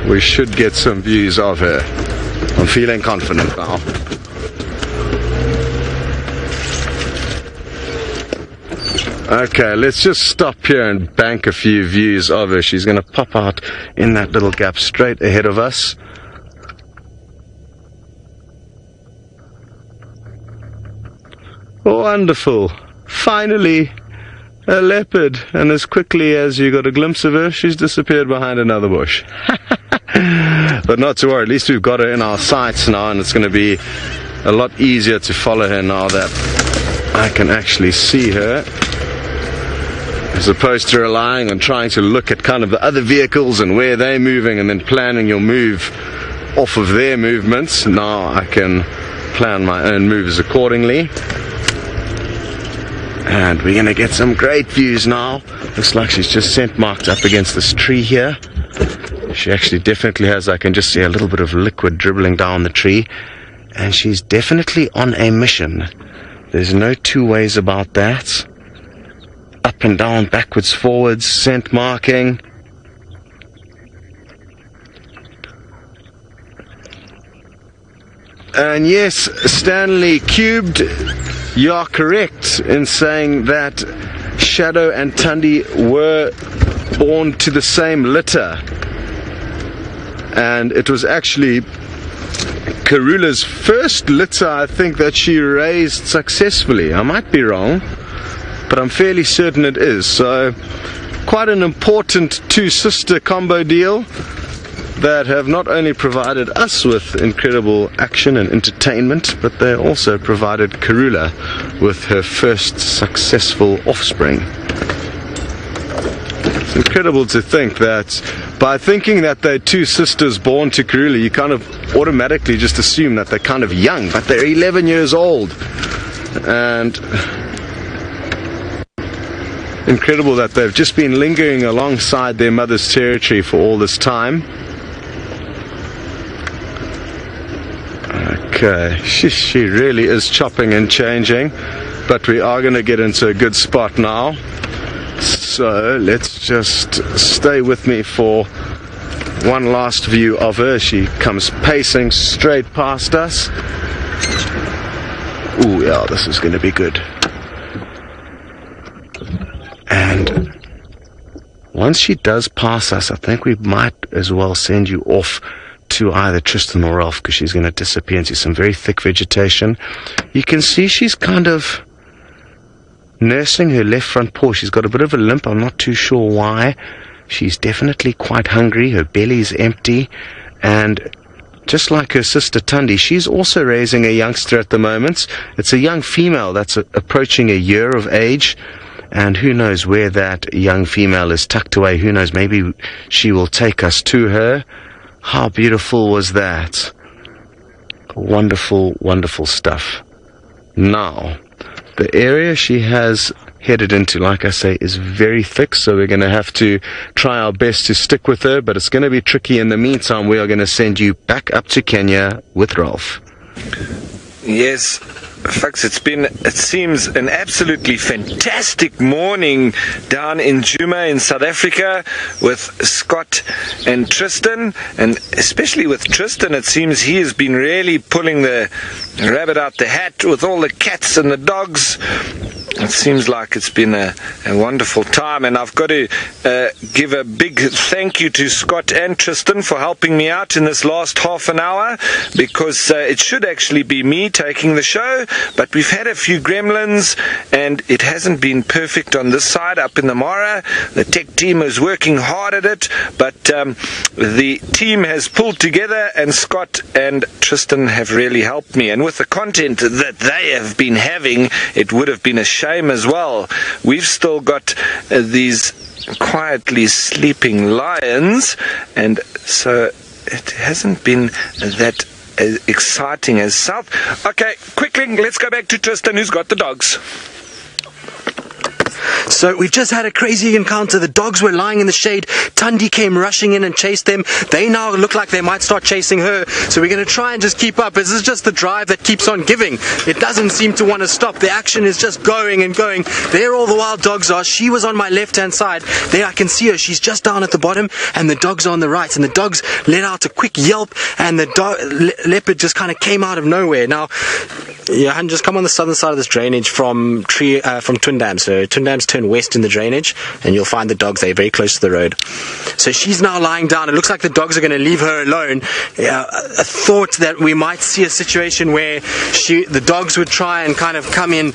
we should get some views of her. I'm feeling confident now. Okay, let's just stop here and bank a few views of her. She's going to pop out in that little gap straight ahead of us. Wonderful. Finally, a leopard. And as quickly as you got a glimpse of her, she's disappeared behind another bush. But not to worry, at least we've got her in our sights now, and it's going to be a lot easier to follow her now that I can actually see her, as opposed to relying on trying to look at kind of the other vehicles and where they're moving and then planning your move off of their movements. Now I can plan my own moves accordingly. And we're going to get some great views now. Looks like she's just scent marked up against this tree here. She actually definitely has, I can just see a little bit of liquid dribbling down the tree. And she's definitely on a mission. There's no two ways about that. Up and down, backwards, forwards, scent marking. And yes, Stanley Cubed, you are correct in saying that Shadow and Thandi were born to the same litter. And it was actually Karula's first litter, I think, that she raised successfully. I might be wrong, but I'm fairly certain it is. So quite an important two-sister combo deal that have not only provided us with incredible action and entertainment, but they also provided Karula with her first successful offspring. It's incredible to think that by thinking that they're two sisters born to Karula, you kind of automatically just assume that they're kind of young, but they're 11 years old. And incredible that they've just been lingering alongside their mother's territory for all this time. Okay, she really is chopping and changing, but we are going to get into a good spot now. So let's just stay with me for one last view of her. She comes pacing straight past us. Ooh, yeah, this is going to be good. And once she does pass us, I think we might as well send you off to either Tristan or Ralph, because she's going to disappear into some very thick vegetation. You can see she's kind of nursing her left front paw. She's got a bit of a limp. I'm not too sure why. She's definitely quite hungry. Her belly's empty. And just like her sister Thandi, she's also raising a youngster at the moment. It's a young female that's approaching a year of age. And who knows where that young female is tucked away. Who knows, maybe she will take us to her. How beautiful was that? Wonderful, wonderful stuff. Now, the area she has headed into, like I say, is very thick, so we're going to have to try our best to stick with her, but it's going to be tricky. In the meantime, we are going to send you back up to Kenya with Ralph. Yes, folks, it seems an absolutely fantastic morning down in Djuma in South Africa with Scott and Tristan, and especially with Tristan, it seems he has been really pulling the rabbit out the hat with all the cats and the dogs. It seems like it's been a wonderful time, and I've got to give a big thank you to Scott and Tristan for helping me out in this last half an hour, because it should actually be me taking the show, but we've had a few gremlins and it hasn't been perfect on this side up in the Mara. The tech team is working hard at it, but the team has pulled together, and Scott and Tristan have really helped me, and with the content that they have been having, it would have been a shame as well. We've still got these quietly sleeping lions, and so it hasn't been that exciting as south. Okay, quickly, let's go back to Tristan, who's got the dogs. So we've just had a crazy encounter. The dogs were lying in the shade. Thandi came rushing in and chased them. They now look like they might start chasing her. So we're going to try and just keep up. This is just the drive that keeps on giving. It doesn't seem to want to stop. The action is just going and going. There all the wild dogs are. She was on my left-hand side. There I can see her. She's just down at the bottom, and the dogs are on the right. And the dogs let out a quick yelp, and the leopard just kind of came out of nowhere. Now, Johan, just come on the southern side of this drainage from Twin Dams. So Twin Dams turn west in the drainage, and you'll find the dogs there very close to the road. So she's now lying down. It looks like the dogs are going to leave her alone. A thought that we might see a situation where the dogs would try and kind of come in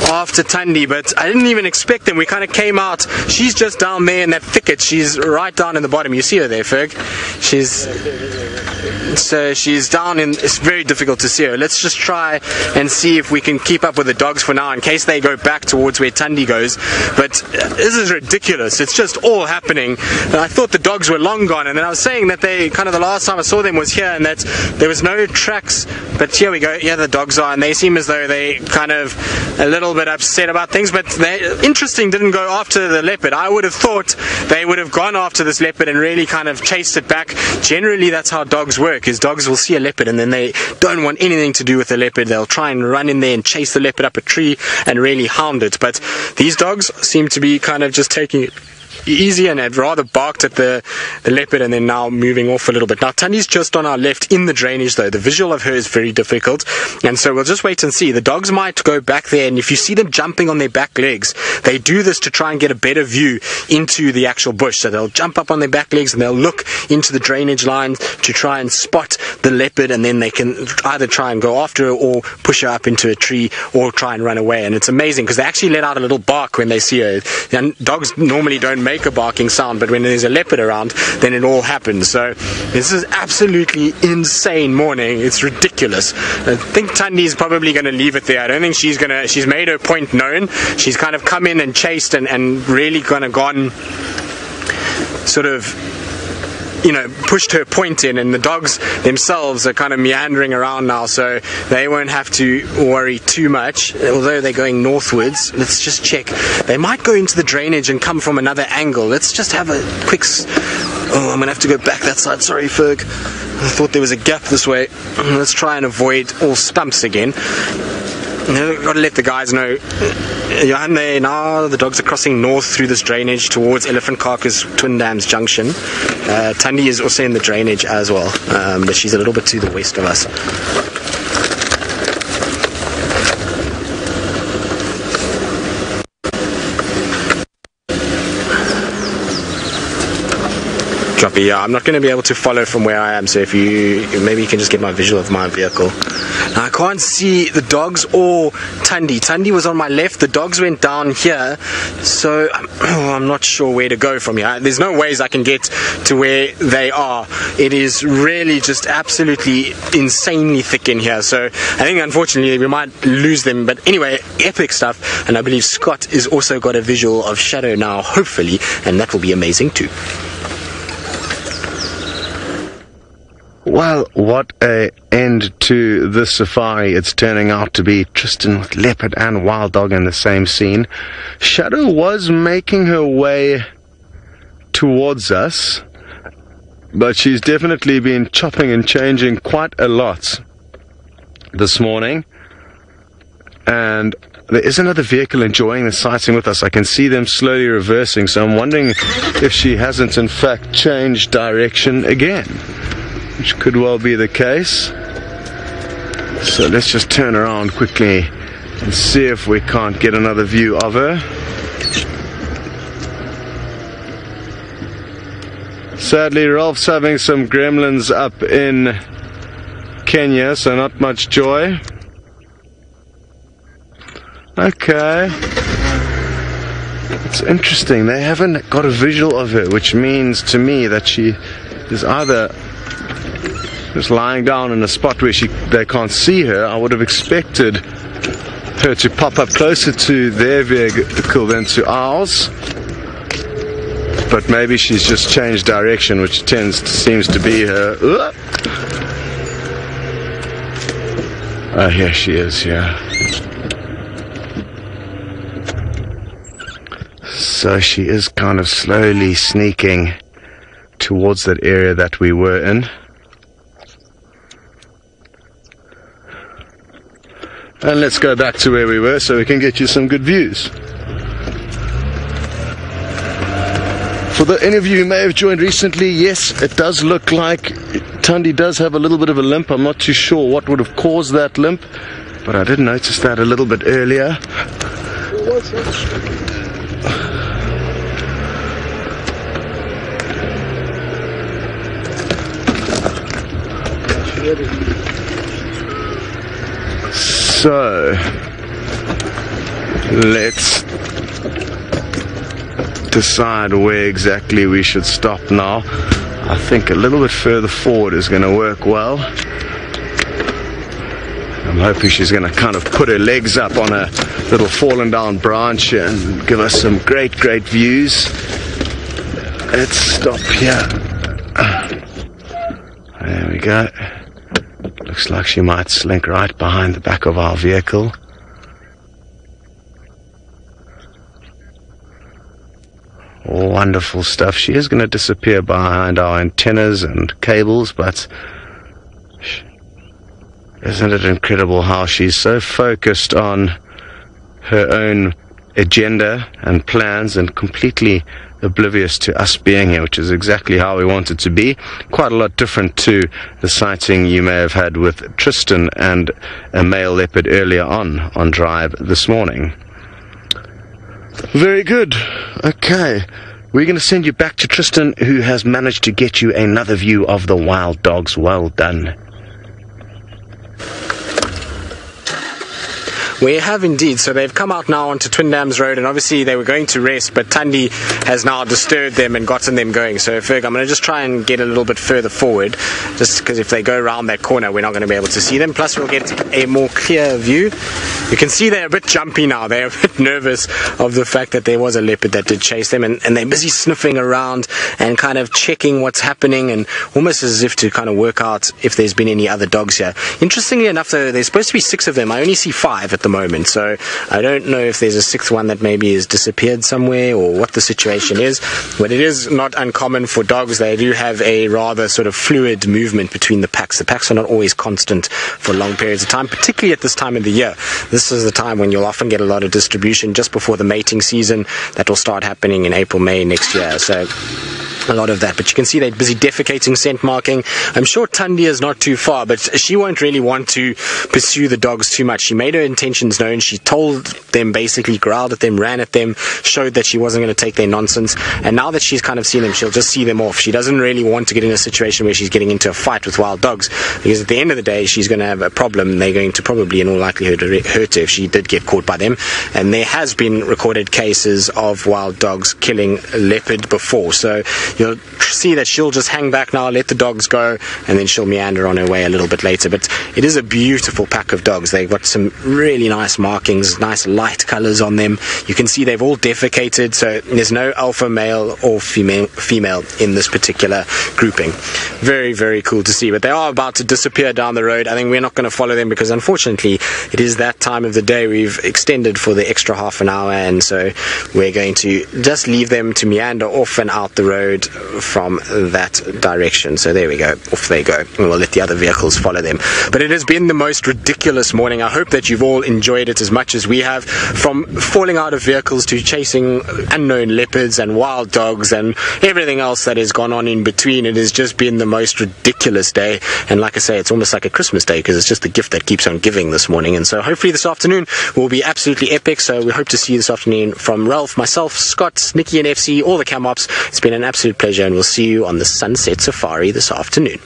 after Thandi, but I didn't even expect them. We kind of came out. She's just down there in that thicket. She's right down in the bottom. You see her there, Ferg? She's down in. It's very difficult to see her. Let's just try and see if we can keep up with the dogs for now, in case they go back towards where Thandi goes. But this is ridiculous. It's just all happening. And I thought the dogs were long gone, and then I was saying that they kind of, the last time I saw them was here, and that there was no tracks. But here we go. Here the dogs are, and they seem as though they kind of a little bit upset about things. But they, interesting, didn't go after the leopard. I would have thought they would have gone after this leopard and really kind of chased it back. Generally, that's how dogs work. Is dogs will see a leopard and then they don't want anything to do with the leopard. They'll try and run in there and chase the leopard up a tree and really hound it. But these dogs seem to be kind of just taking it easy and had rather barked at the leopard and then now moving off a little bit. Now Thandi's just on our left in the drainage though. The visual of her is very difficult, and so we'll just wait and see. The dogs might go back there, and if you see them jumping on their back legs, they do this to try and get a better view into the actual bush. So they'll jump up on their back legs and they'll look into the drainage lines to try and spot the leopard, and then they can either try and go after her or push her up into a tree or try and run away. And it's amazing because they actually let out a little bark when they see her. And dogs normally don't make a barking sound, but when there's a leopard around, then it all happens. So this is absolutely insane morning. It's ridiculous. I think Thandi is probably going to leave it there. I don't think she's made her point known. She's kind of come in and chased and really kind of gone sort of, you know, pushed her point in, and the dogs themselves are kind of meandering around now, so they won't have to worry too much, although they're going northwards. Let's just check. They might go into the drainage and come from another angle. Let's just have a quick oh, I'm gonna have to go back that side. Sorry, Ferg. I thought there was a gap this way. Let's try and avoid all stumps again. Got to let the guys know. Johan, now the dogs are crossing north through this drainage towards Elephant Carcass Twin Dams Junction. Thandi is also in the drainage as well, but she's a little bit to the west of us. Copy, yeah. I'm not going to be able to follow from where I am, so if maybe you can just get my visual of my vehicle. Now, I can't see the dogs or Thandi. Thandi was on my left, the dogs went down here, so I'm not sure where to go from here. There's no ways I can get to where they are. It is really just absolutely insanely thick in here, so I think unfortunately we might lose them, but anyway, epic stuff, and I believe Scott has also got a visual of Shadow now, hopefully, and that will be amazing too. Well, what a end to this safari it's turning out to be. Tristan with leopard and wild dog in the same scene. Shadow was making her way towards us, but she's definitely been chopping and changing quite a lot this morning. And there is another vehicle enjoying the sighting with us. I can see them slowly reversing, so I'm wondering if she hasn't in fact changed direction again, which could well be the case. So let's just turn around quickly and see if we can't get another view of her. Sadly, Rolf's having some gremlins up in Kenya, so not much joy. Okay. It's interesting. They haven't got a visual of her, which means to me that she is either just lying down in a spot where they can't see her. I would have expected her to pop up closer to their vehicle than to ours, but maybe she's just changed direction, which seems to be her. Oh, here she is, yeah. So she is kind of slowly sneaking towards that area that we were in. And let's go back to where we were so we can get you some good views. For any of you who may have joined recently, yes, it does look like Thandi does have a little bit of a limp. I'm not too sure what would have caused that limp, but I did notice that a little bit earlier. So, let's decide where exactly we should stop now. I think a little bit further forward is going to work well. I'm hoping she's going to kind of put her legs up on a little fallen down branch and give us some great views. Let's stop here. There we go. Looks like she might slink right behind the back of our vehicle. Wonderful stuff. She is going to disappear behind our antennas and cables, but isn't it incredible how she's so focused on her own agenda and plans and completely oblivious to us being here, which is exactly how we want it to be. Quite a lot different to the sighting you may have had with Tristan and a male leopard earlier on drive this morning. Very good. Okay, we're going to send you back to Tristan, who has managed to get you another view of the wild dogs. Well done. We have indeed. So they've come out now onto Twin Dams Road, and obviously they were going to rest, but Thandi has now disturbed them and gotten them going. So Ferg, I'm going to just try and get a little bit further forward, just because if they go around that corner, we're not going to be able to see them. Plus, we'll get a more clear view. You can see they're a bit jumpy now. They're a bit nervous of the fact that there was a leopard that did chase them, and they're busy sniffing around and kind of checking what's happening, and almost as if to kind of work out if there's been any other dogs here. Interestingly enough, though, there's supposed to be 6 of them. I only see 5 at the moment, so I don't know if there's a 6th one that maybe has disappeared somewhere or what the situation is, but it is not uncommon for dogs. They do have a rather sort of fluid movement between the packs. The packs are not always constant for long periods of time, particularly at this time of the year. This is the time when you'll often get a lot of distribution just before the mating season. That will start happening in April, May next year. So a lot of that, but you can see they're busy defecating, scent marking. I'm sure Thandi is not too far, but she won't really want to pursue the dogs too much. She made her intentions known. She told them, basically growled at them, ran at them, showed that she wasn't going to take their nonsense, and now that she's kind of seen them, she'll just see them off. She doesn't really want to get in a situation where she's getting into a fight with wild dogs, because at the end of the day she's going to have a problem. They're going to probably in all likelihood hurt her if she did get caught by them, and there has been recorded cases of wild dogs killing a leopard before, so you'll see that she'll just hang back now, let the dogs go, and then she'll meander on her way a little bit later. But it is a beautiful pack of dogs. They've got some really nice markings, nice light colors on them. You can see they've all defecated, so there's no alpha male or female in this particular grouping. Very, very cool to see. But they are about to disappear down the road. I think we're not going to follow them because unfortunately it is that time of the day. We've extended for the extra half an hour, and so we're going to just leave them to meander off and out the road from that direction. So there we go, off they go, and we'll let the other vehicles follow them. But it has been the most ridiculous morning. I hope that you've all enjoyed it as much as we have, from falling out of vehicles to chasing unknown leopards and wild dogs and everything else that has gone on in between. It has just been the most ridiculous day, and like I say, it's almost like a Christmas day because it's just the gift that keeps on giving this morning. And so hopefully this afternoon will be absolutely epic. So we hope to see you this afternoon from Ralph, myself, Scott, Nikki and FC, all the cam ops. It's been an absolute pleasure, and we'll see you on the Sunset Safari this afternoon.